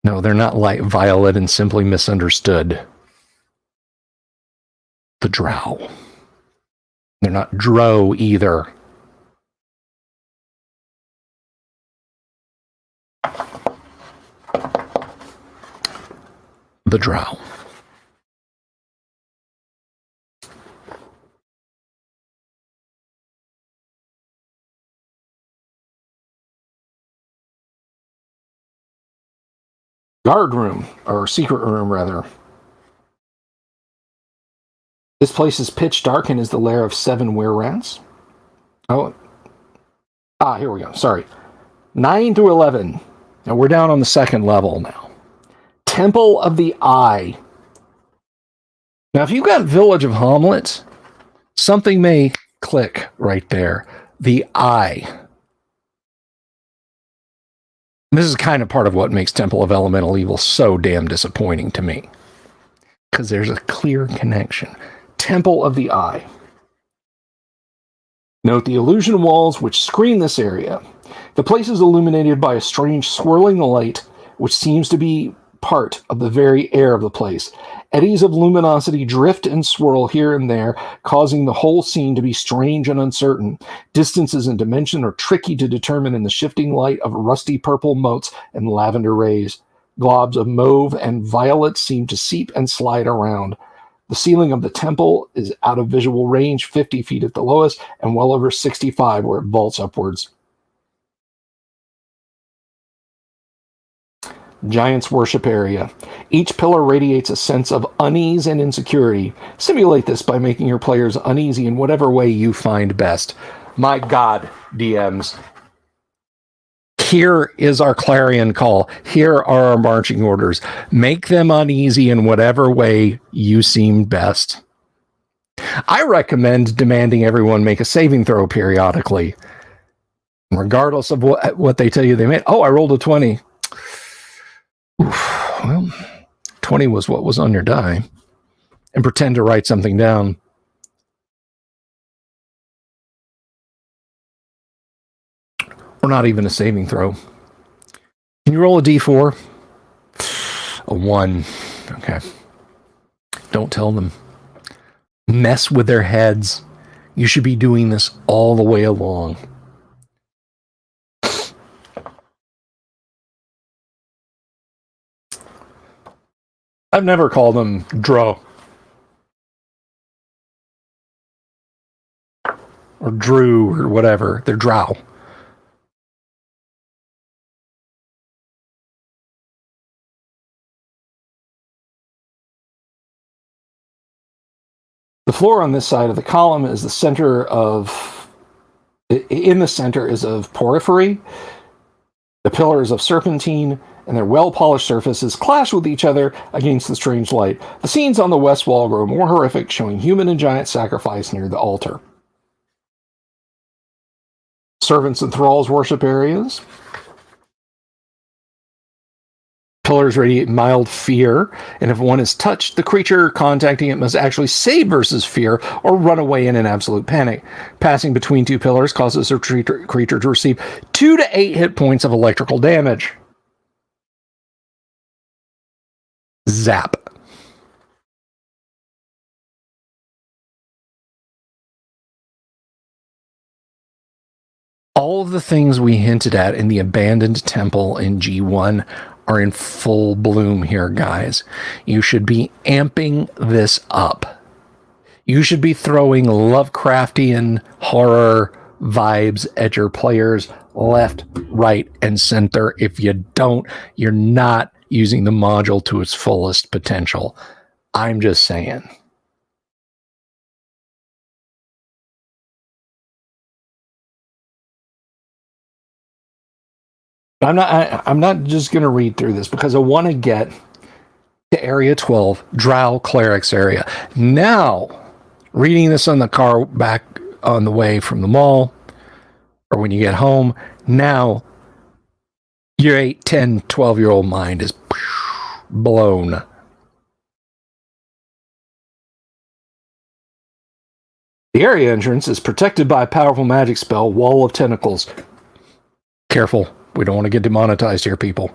No, they're not like Violet and Simply Misunderstood. The Drow. They're not Drow either. The Drow. Guard room, or secret room rather. This place is pitch dark and is the lair of 7 were-rats. Here we go. Sorry. 9 through 11. And we're down on the 2nd level now. Temple of the Eye. Now, if you've got Village of Hamlet, something may click right there. The Eye. This is kind of part of what makes Temple of Elemental Evil so damn disappointing to me. Because there's a clear connection. Temple of the Eye. Note the illusion walls which screen this area. The place is illuminated by a strange swirling light, which seems to be part of the very air of the place. Eddies of luminosity drift and swirl here and there, causing the whole scene to be strange and uncertain. Distances and dimension are tricky to determine in the shifting light of rusty purple motes and lavender rays. Globs of mauve and violet seem to seep and slide around. The ceiling of the temple is out of visual range, 50 feet at the lowest, and well over 65 where it vaults upwards. Giant's worship area. Each pillar radiates a sense of unease and insecurity. Simulate this by making your players uneasy in whatever way you find best. My God, DMs. Here is our clarion call. Here are our marching orders. Make them uneasy in whatever way you seem best. I recommend demanding everyone make a saving throw periodically, regardless of what they tell you they made. Oh, I rolled a 20. Oof, well, 20 was what was on your die. And pretend to write something down. Or not even a saving throw. Can you roll a d4? A 1. Okay. Don't tell them. Mess with their heads. You should be doing this all the way along. I've never called them Drow. Or Drew or whatever. They're Drow. The floor on this side of the column is the center of... In the center is of porphyry. The pillars of serpentine and their well-polished surfaces clash with each other against the strange light. The scenes on the west wall grow more horrific, showing human and giant sacrifice near the altar. Servants and thralls worship areas. Pillars radiate mild fear, and if one is touched, the creature contacting it must actually save versus fear or run away in an absolute panic. Passing between two pillars causes a creature to receive 2 to 8 hit points of electrical damage. Zap. All of the things we hinted at in the abandoned temple in G1 are in full bloom here, guys. You should be amping this up. You should be throwing Lovecraftian horror vibes at your players left, right, and center. If you don't, you're not using the module to its fullest potential. I'm just saying. I'm not just going to read through this because I want to get to Area 12, Drow Clerics area. Now, reading this on the car back on the way from the mall, or when you get home, now your 8, 10, 12-year-old mind is blown. The area entrance is protected by a powerful magic spell, Wall of Tentacles. Careful. We don't want to get demonetized here, people.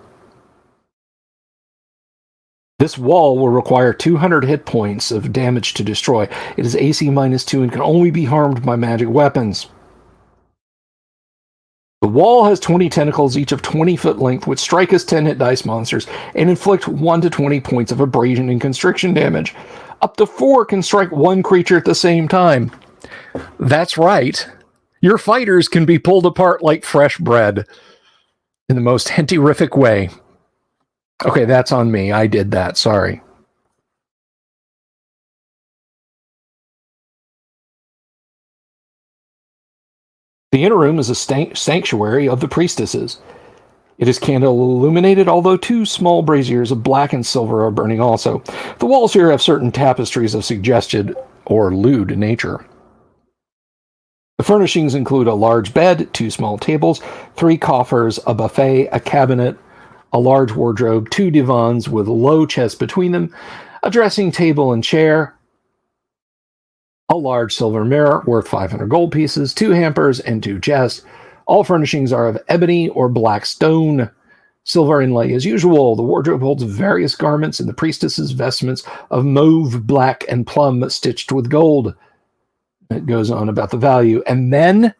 This wall will require 200 hit points of damage to destroy. It is AC -2 and can only be harmed by magic weapons. The wall has 20 tentacles, each of 20 foot length, which strike as 10 hit dice monsters and inflict 1 to 20 points of abrasion and constriction damage. Up to 4 can strike one creature at the same time. That's right. Your fighters can be pulled apart like fresh bread. In the most henty-rific way. Okay, that's on me. I did that. Sorry. The inner room is a sanctuary of the priestesses. It is candle illuminated, although 2 small braziers of black and silver are burning also. The walls here have certain tapestries of suggested or lewd nature. The furnishings include a large bed, 2 small tables, 3 coffers, a buffet, a cabinet, a large wardrobe, 2 divans with low chests between them, a dressing table and chair, a large silver mirror worth 500 gold pieces, 2 hampers, and 2 chests. All furnishings are of ebony or black stone. Silver inlay as usual. The wardrobe holds various garments and the priestess's vestments of mauve, black, and plum stitched with gold. It goes on about the value. And then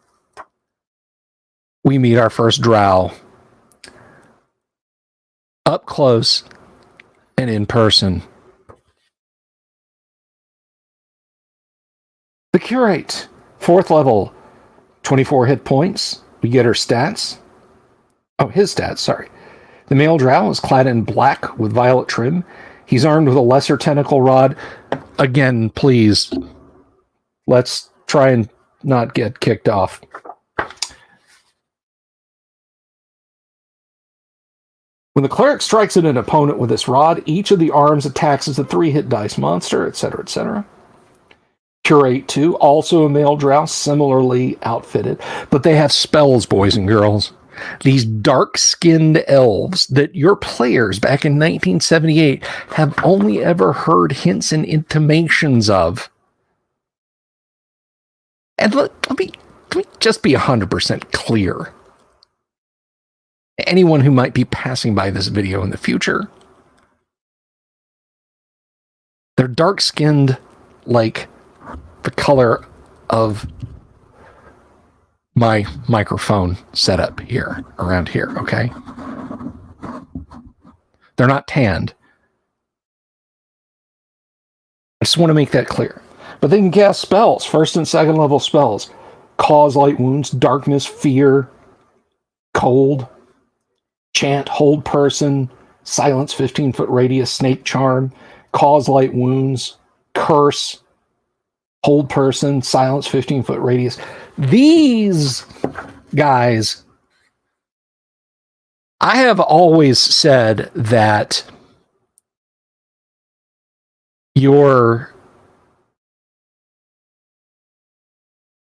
we meet our first Drow. Up close and in person. The Curate, 4th level, 24 hit points. We get her stats. Oh, his stats, sorry. The male Drow is clad in black with violet trim. He's armed with a lesser tentacle rod. Again, please, let's try and not get kicked off. When the cleric strikes at an opponent with this rod, each of the arms attacks as a 3-hit dice monster, etc., etc. Curate 2, also a male Drow, similarly outfitted, but they have spells, boys and girls. These dark-skinned elves that your players back in 1978 have only ever heard hints and intimations of. And let me just be 100% clear. Anyone who might be passing by this video in the future, they're dark-skinned like the color of my microphone setup here, around here, okay? They're not tanned. I just want to make that clear. But they can cast spells, 1st and 2nd level spells. Cause light wounds, darkness, fear, cold, chant, hold person, silence, 15-foot radius, snake charm, cause light wounds, curse, hold person, silence, 15-foot radius. These guys, I have always said that your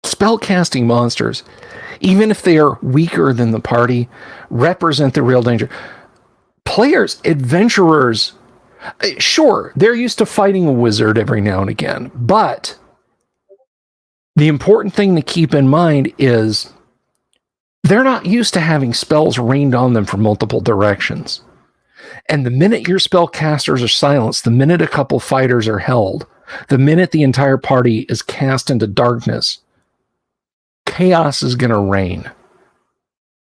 spellcasting monsters, even if they are weaker than the party, represent the real danger. Players, adventurers, sure, they're used to fighting a wizard every now and again, but the important thing to keep in mind is they're not used to having spells rained on them from multiple directions. And the minute your spellcasters are silenced, the minute a couple fighters are held, the minute the entire party is cast into darkness, chaos is going to reign.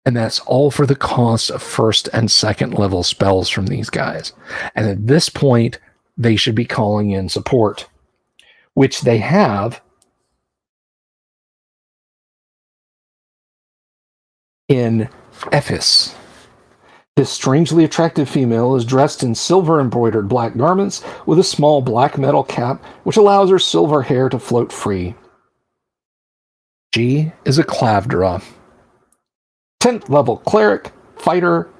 And that's all for the cost of 1st and 2nd level spells from these guys. And at this point, they should be calling in support, which they have in Ephes. This strangely attractive female is dressed in silver-embroidered black garments with a small black metal cap, which allows her silver hair to float free. She is a Clavdra. 10th level cleric, fighter,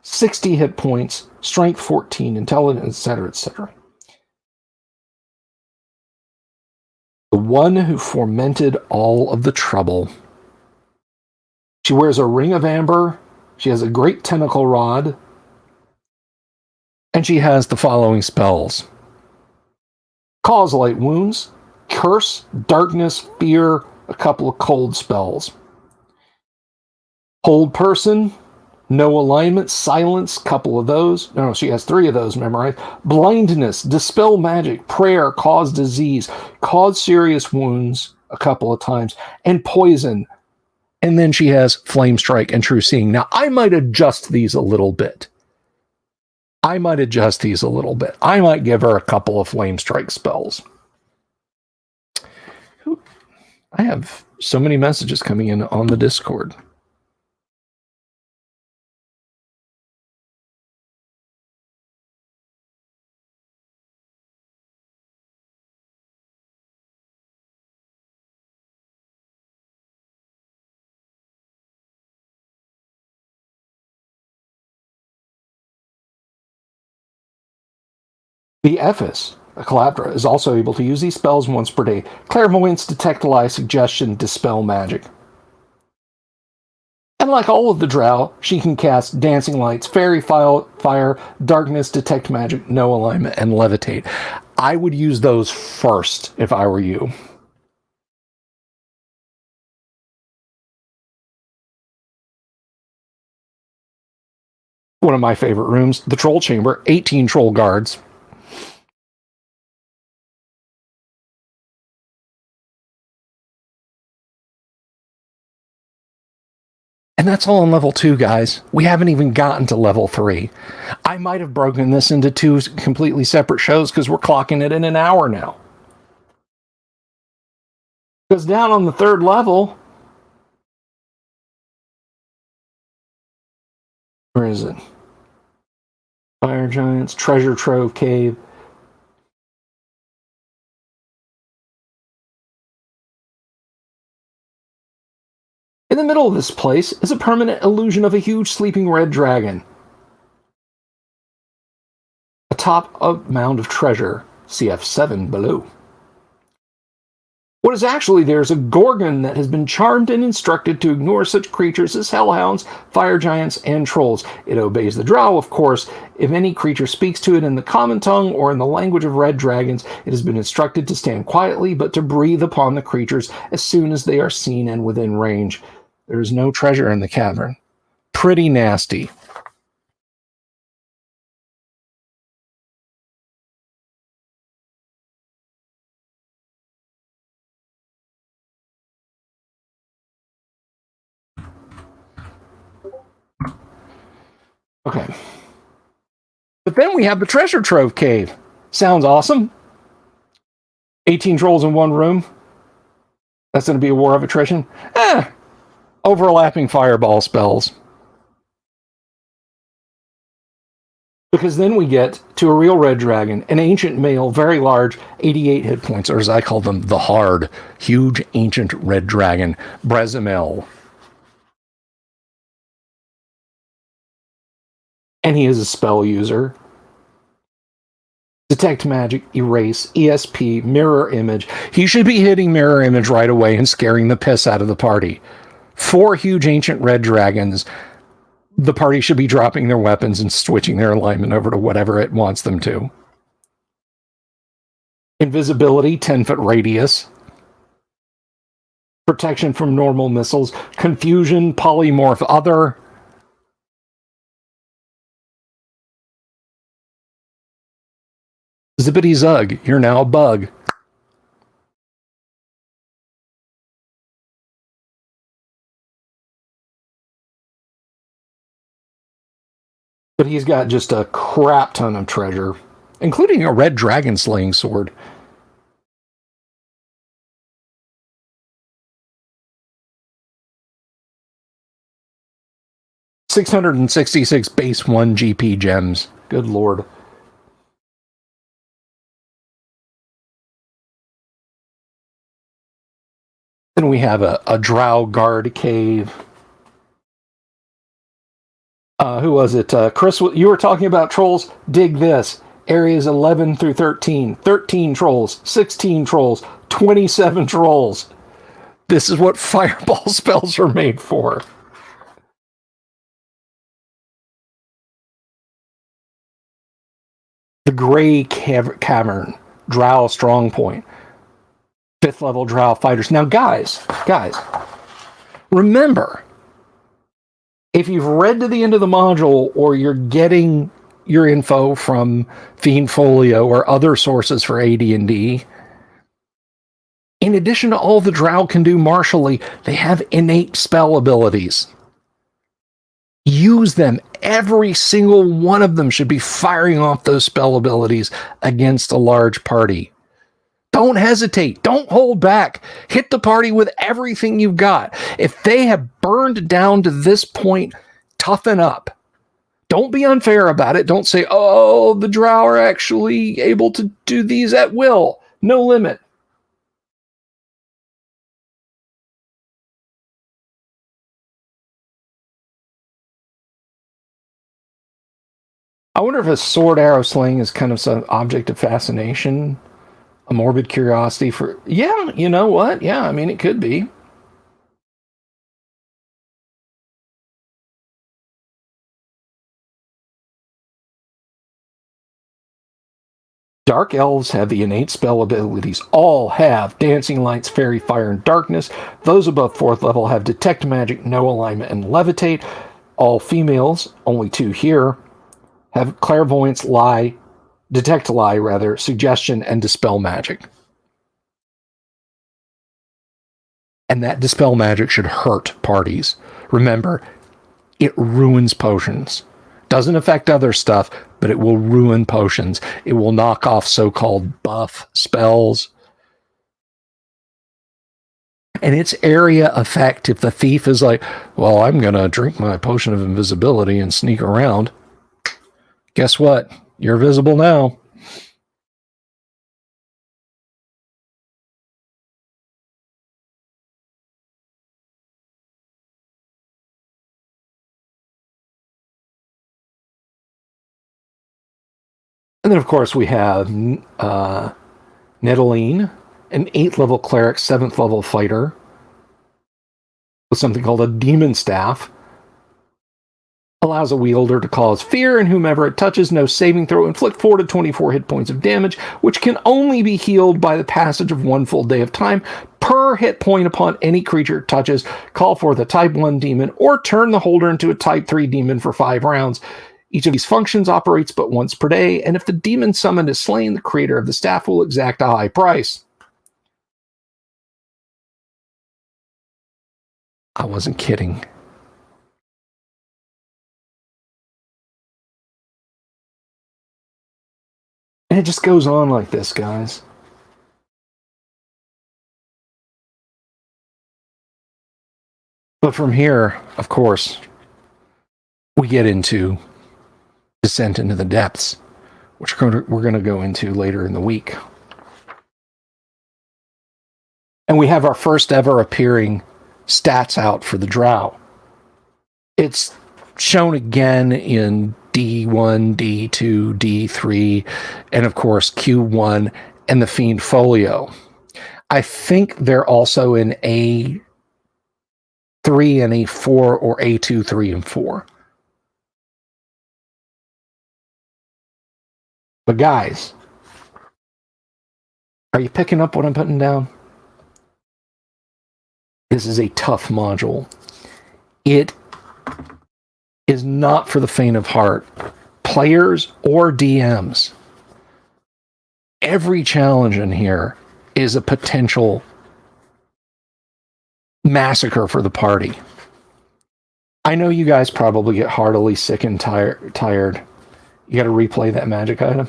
60 hit points, strength 14, intelligence, etc., etc. The one who fomented all of the trouble. She wears a ring of amber, she has a great tentacle rod, and she has the following spells. Cause light wounds, curse, darkness, fear, a couple of cold spells. Hold person, no alignment, silence, couple of those. No, she has 3 of those memorized. Blindness, dispel magic, prayer, cause disease, cause serious wounds a couple of times, and poison. And then she has flame strike and true seeing. Now, I might adjust these a little bit. I might give her a couple of flame strike spells. I have so many messages coming in on the Discord. The Ephes, a Calabra, is also able to use these spells once per day. Clairvoyance, Detect Lie, Suggestion, Dispel Magic. And like all of the Drow, she can cast Dancing Lights, Fairy Fire, Darkness, Detect Magic, No Alignment, and Levitate. I would use those first if I were you. One of my favorite rooms, the Troll Chamber, 18 Troll Guards. And that's all on level 2, guys. We haven't even gotten to level 3. I might have broken this into 2 completely separate shows because we're clocking it in an hour now. Because down on the 3rd level, where is it? Fire Giants, Treasure Trove Cave. In the middle of this place is a permanent illusion of a huge sleeping red dragon. Atop a mound of treasure, CF7 below. What is actually there is a gorgon that has been charmed and instructed to ignore such creatures as hellhounds, fire giants, and trolls. It obeys the drow, of course. If any creature speaks to it in the common tongue or in the language of red dragons, it has been instructed to stand quietly, but to breathe upon the creatures as soon as they are seen and within range. There is no treasure in the cavern. Pretty nasty. Okay. But then we have the Treasure Trove Cave. Sounds awesome. 18 trolls in one room. That's going to be a war of attrition. Overlapping fireball spells. Because then we get to a real red dragon, an ancient male, very large, 88 hit points, or as I call them, the hard, huge ancient red dragon, Brezimel. And he is a spell user. Detect magic, erase, ESP, mirror image. He should be hitting mirror image right away and scaring the piss out of the party. 4 huge ancient red dragons. The party should be dropping their weapons and switching their alignment over to whatever it wants them to. Invisibility, 10-foot radius. Protection from normal missiles. Confusion, polymorph, other. Zippity zug, you're now a bug. But he's got just a crap ton of treasure, including a red dragon slaying sword. $666 base 1 GP gems. Good lord. Then we have a Drow guard cave. Who was it? Chris, you were talking about trolls. Dig this. Areas 11 through 13. 13 trolls. 16 trolls. 27 trolls. This is what fireball spells are made for. The Grey Cavern. Drow strong point. 5th level Drow fighters. Now, guys, remember, if you've read to the end of the module or you're getting your info from Fiend Folio or other sources for AD&D, in addition to all the Drow can do martially, they have innate spell abilities. Use them. Every single one of them should be firing off those spell abilities against a large party. Don't hesitate. Don't hold back. Hit the party with everything you've got. If they have burned down to this point, toughen up. Don't be unfair about it. Don't say, oh, the Drow are actually able to do these at will. No limit. I wonder if a sword arrow sling is kind of some object of fascination. A morbid curiosity for... Yeah, you know what? Yeah, I mean, it could be. Dark elves have the innate spell abilities. All have Dancing Lights, Fairy Fire, and Darkness. Those above 4th level have Detect Magic, Know Alignment, and Levitate. All females, only 2 here, have Clairvoyance, Lie, Detect Lie, rather, Suggestion, and Dispel Magic. And that Dispel Magic should hurt parties. Remember, it ruins potions. Doesn't affect other stuff, but it will ruin potions. It will knock off so-called buff spells. And its area effect, if the thief is like, well, I'm going to drink my potion of invisibility and sneak around, guess what? You're visible now. And then, of course, we have Nedeline, an 8th level cleric, 7th level fighter, with something called a demon staff. Allows a wielder to cause fear in whomever it touches, no saving throw, inflict 4 to 24 hit points of damage, which can only be healed by the passage of 1 full day of time per hit point upon any creature it touches. Call for the type 1 demon, or turn the holder into a type 3 demon for 5 rounds. Each of these functions operates but once per day, and if the demon summoned is slain, the creator of the staff will exact a high price. I wasn't kidding. And it just goes on like this, guys. But from here, of course, we get into Descent into the Depths, which we're going to go into later in the week. And we have our first ever appearing stats out for the Drow. It's shown again in D1, D2, D3, and of course Q1 and the Fiend Folio. I think they're also in A3 and A4 or A2, 3, and 4. But guys, are you picking up what I'm putting down? This is a tough module. It is not for the faint of heart, players or DMs. Every challenge in here is a potential massacre for the party. I know you guys probably get heartily sick and tired. You got to replay that magic item.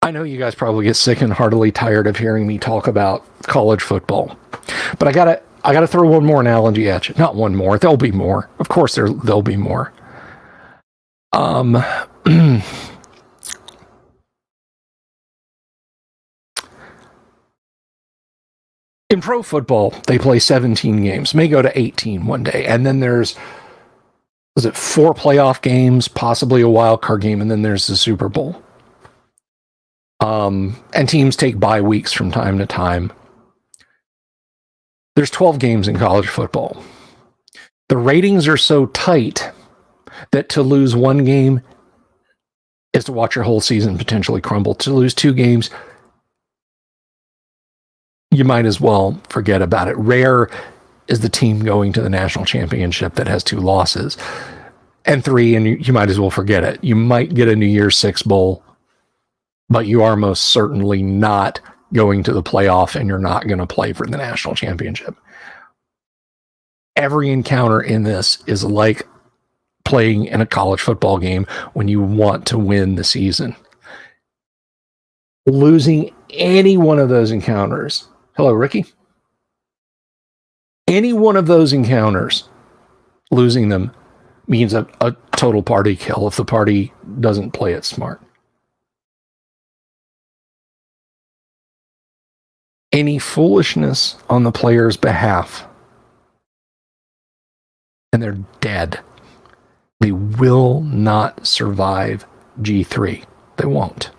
I know you guys probably get sick and heartily tired of hearing me talk about college football. But I gotta throw one more analogy at you. Not one more. There'll be more. Of course there'll be more. In pro football, they play 17 games, may go to 18 one day, and then there's 4 playoff games, possibly a wild card game, and then there's the Super Bowl. And teams take bye weeks from time to time. There's 12 games in college football. The ratings are so tight that to lose one game is to watch your whole season potentially crumble. To lose 2 games, you might as well forget about it. Rare is the team going to the national championship that has 2 losses. And 3, and you might as well forget it. You might get a New Year's 6 bowl, but you are most certainly not going to the playoff, and you're not going to play for the national championship. Every encounter in this is like playing in a college football game when you want to win the season. Losing any one of those encounters. Hello, Ricky. Any one of those encounters, losing them means a total party kill if the party doesn't play it smart. Any foolishness on the player's behalf, and they're dead. They will not survive G3. They won't.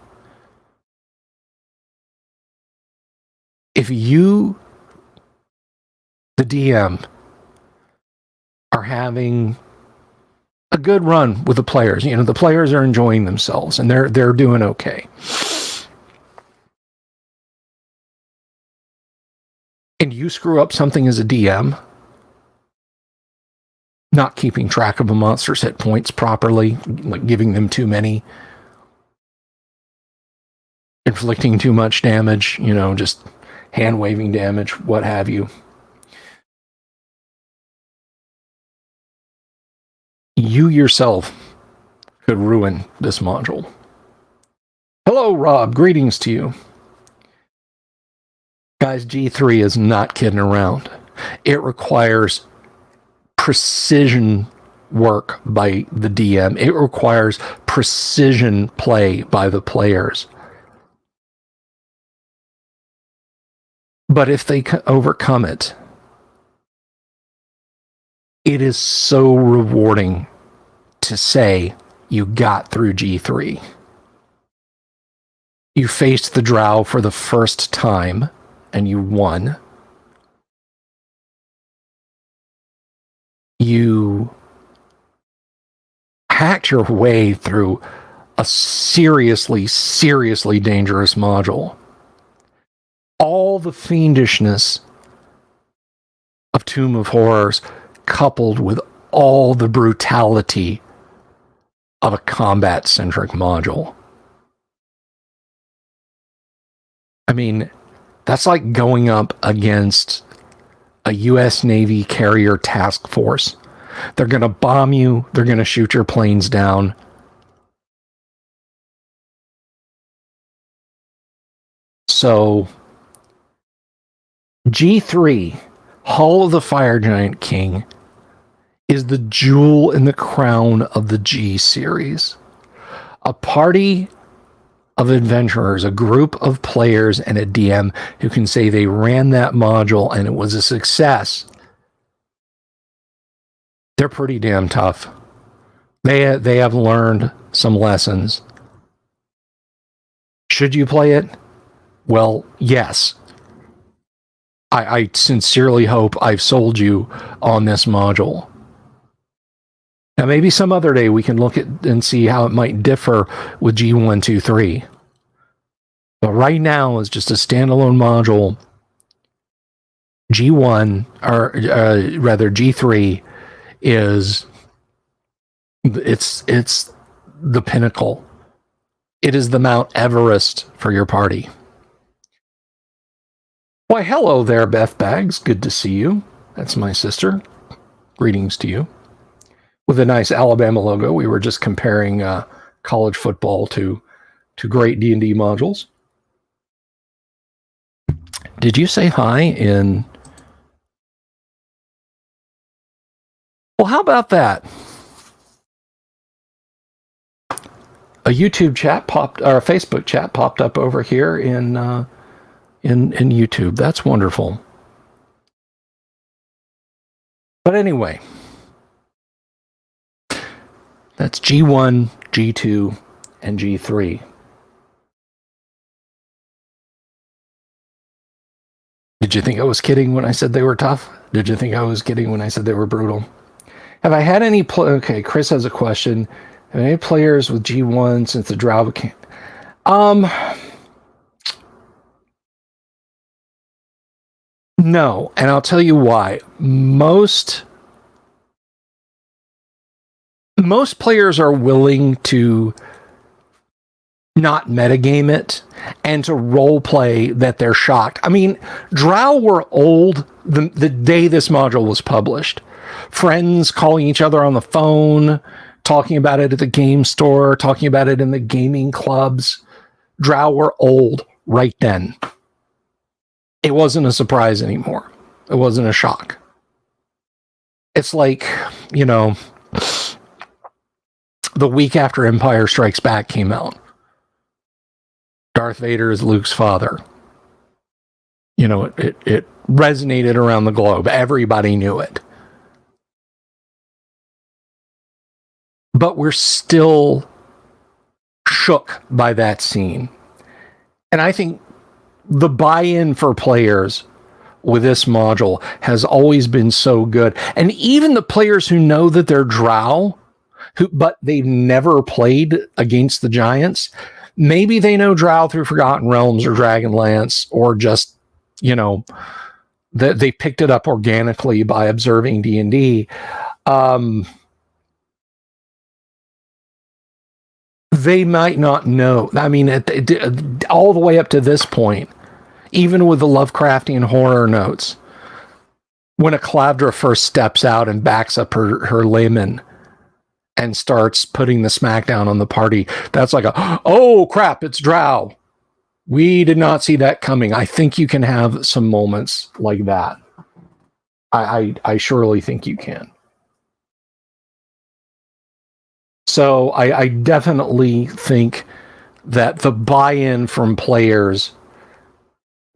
If you, the DM, are having a good run with the players, the players are enjoying themselves and they're doing okay, and you screw up something as a DM, not keeping track of a monster's hit points properly, like giving them too many, inflicting too much damage, just hand-waving damage, what have you. You yourself could ruin this module. Hello, Rob. Greetings to you. Guys, G3 is not kidding around. It requires precision work by the DM. It requires precision play by the players. But if they overcome it, it is so rewarding to say you got through G3. You faced the Drow for the first time and you won. You hacked your way through a seriously, seriously dangerous module. All the fiendishness of Tomb of Horrors coupled with all the brutality of a combat-centric module. I mean, that's like going up against a U.S. Navy carrier task force. They're going to bomb you. They're going to shoot your planes down. So, G3, Hall of the Fire Giant King, is the jewel in the crown of the G series. A party of adventurers, a group of players and a DM who can say they ran that module and it was a success. They're pretty damn tough. They have learned some lessons. Should you play it? Well, yes. I sincerely hope I've sold you on this module. Now, maybe some other day we can look at and see how it might differ with G1, 2, 3. But right now, it's just a standalone module. G1, or rather G3, is it's the pinnacle. It is the Mount Everest for your party. Why, hello there, Beth Bags. Good to see you. That's my sister. Greetings to you. With a nice Alabama logo. We were just comparing college football to great D&D modules. Did you say hi in... Well, how about that? A YouTube chat popped, or a Facebook chat popped up over here in YouTube. That's wonderful. But anyway, that's G1, G2, and G3. Did you think I was kidding when I said they were tough? Did you think I was kidding when I said they were brutal? Have I had any... Okay, Chris has a question. Have any players with G1 since the Drow became... No, and I'll tell you why. Most players are willing to not metagame it and to role play that they're shocked. I mean, Drow were old the day this module was published. Friends calling each other on the phone, talking about it at the game store, talking about it in the gaming clubs. Drow were old right then. It wasn't a surprise anymore. It wasn't a shock. It's like, you know, the week after Empire Strikes Back came out. Darth Vader is Luke's father. You know, it resonated around the globe. Everybody knew it. But we're still shook by that scene. And I think the buy-in for players with this module has always been so good. And even the players who know that they're Drow, but they've never played against the Giants, maybe they know Drow through Forgotten Realms or Dragonlance, or just, you know, they picked it up organically by observing D&D. They might not know. I mean, all the way up to this point, even with the Lovecraftian horror notes, when a Calavdra first steps out and backs up her layman and starts putting the smackdown on the party, that's like oh crap, it's Drow. We did not see that coming. I think you can have some moments like that. I surely think you can. So I definitely think that the buy-in from players,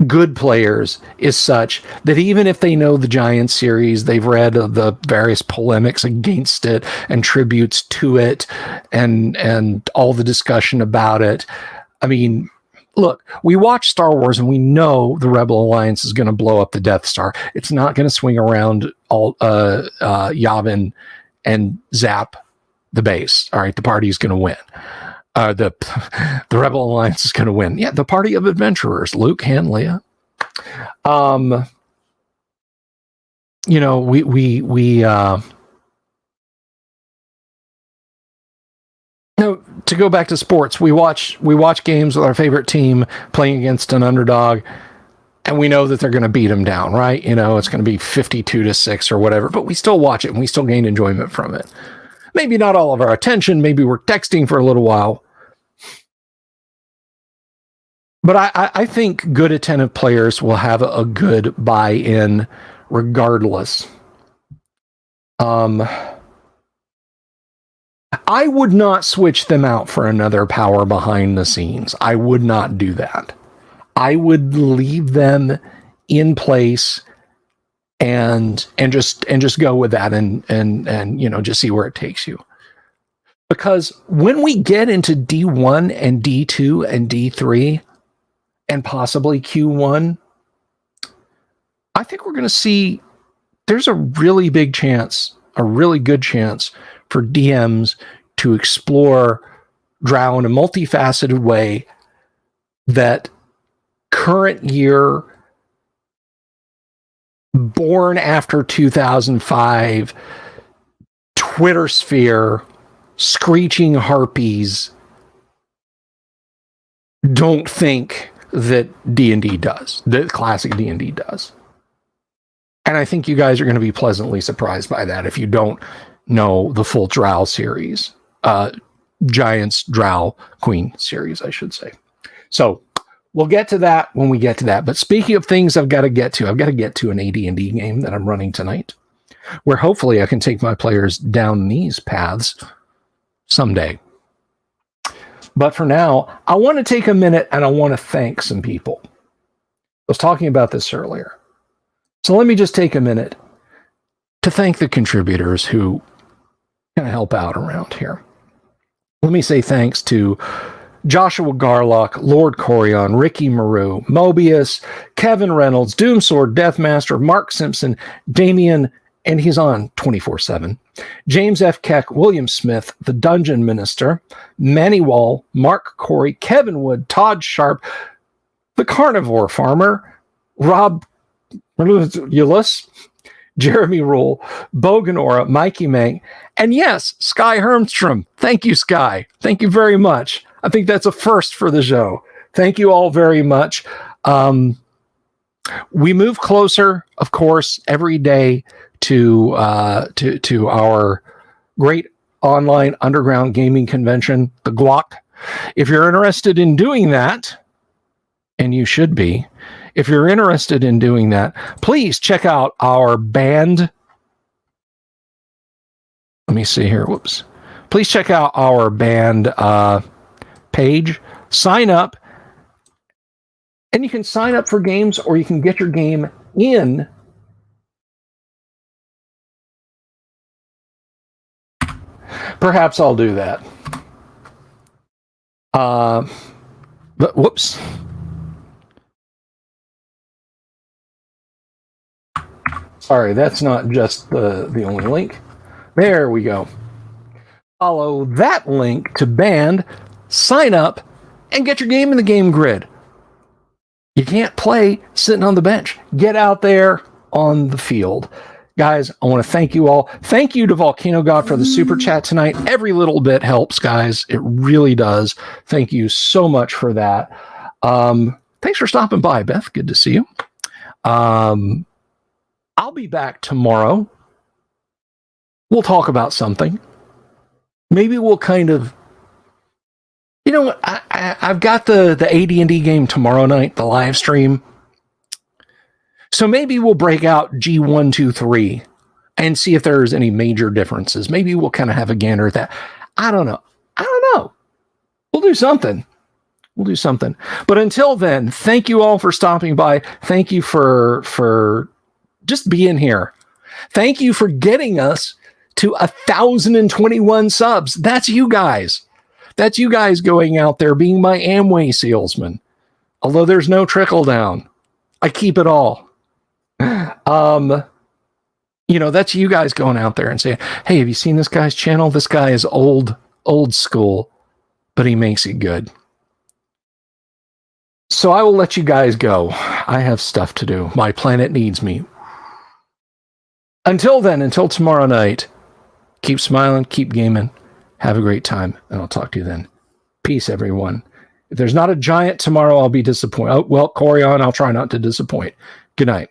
good players, is such that even if they know the Giants series, they've read the various polemics against it and tributes to it and all the discussion about it. I mean, look, we watch Star Wars and we know the Rebel Alliance is going to blow up the Death Star. It's not going to swing around all Yavin and zap the base. All right, the party's going to win. The Rebel Alliance is going to win. Yeah, the party of adventurers, Luke, Han, Leia. You know, we no, to go back to sports, we watch games with our favorite team playing against an underdog, and we know that they're going to beat them down, right? You know, it's going to be 52-6 or whatever, but we still watch it and we still gain enjoyment from it. Maybe not all of our attention. Maybe we're texting for a little while. But I think good attentive players will have a good buy-in regardless. I would not switch them out for another power behind the scenes. I would not do that. I would leave them in place and just go with that and you know, just see where it takes you. Because when we get into D1 and D2 and D3 and possibly Q1, I think we're going to see there's a really big chance, a really good chance for DMs to explore Drow in a multifaceted way that current year, born after 2005, Twitter sphere, screeching harpies don't think that D&D does, that classic D&D does. And I think you guys are going to be pleasantly surprised by that if you don't know the full Drow series. Giants, Drow, Queen series, I should say. So we'll get to that when we get to that. But speaking of things I've got to get to an AD&D game that I'm running tonight, where hopefully I can take my players down these paths someday. But for now, I want to take a minute and I want to thank some people. I was talking about this earlier. So let me just take a minute to thank the contributors who kind of help out around here. Let me say thanks to Joshua Garlock, Lord Corion, Ricky Maru, Mobius, Kevin Reynolds, Doomsword, Deathmaster, Mark Simpson, Damian, and he's on 24/7, James F. Keck, William Smith, The Dungeon Minister, Manny Wall, Mark Corey, Kevin Wood, Todd Sharp, The Carnivore Farmer, Rob Ulyss, Jeremy Rule, Boganora, Mikey Mank, and yes, Sky Hermstrom. Thank you, Sky. Thank you very much. I think that's a first for the show. Thank you all very much. We move closer, of course, every day to our great online underground gaming convention, the Guac. If you're interested in doing that, and you should be, if you're interested in doing that, please check out our band. Let me see here. Whoops. Please check out our band page. Sign up. And you can sign up for games or you can get your game in. Perhaps I'll do that. But whoops. Sorry, that's not just the only link. There we go. Follow that link to band, sign up, and get your game in the game grid. You can't play sitting on the bench. Get out there on the field. Guys, I want to thank you all. Thank you to Volcano God for the super chat tonight. Every little bit helps, guys. It really does. Thank you so much for that. Thanks for stopping by, Beth. Good to see you. I'll be back tomorrow. We'll talk about something. Maybe we'll kind of You know what? I've got the AD&D game tomorrow night, the live stream. So maybe we'll break out G1, 2, 3 and see if there's any major differences. Maybe we'll kind of have a gander at that. I don't know. We'll do something. But until then, thank you all for stopping by. Thank you for just being here. Thank you for getting us to 1,021 subs. That's you guys. That's you guys going out there being my Amway salesman. Although there's no trickle down. I keep it all. That's you guys going out there and saying, hey, have you seen this guy's channel? This guy is old school, but he makes it good. So I will let you guys go. I have stuff to do. My planet needs me. Until then, until tomorrow night, keep smiling, keep gaming. Have a great time, and I'll talk to you then. Peace, everyone. If there's not a giant tomorrow, I'll be disappointed. Oh, well, Corian, I'll try not to disappoint. Good night.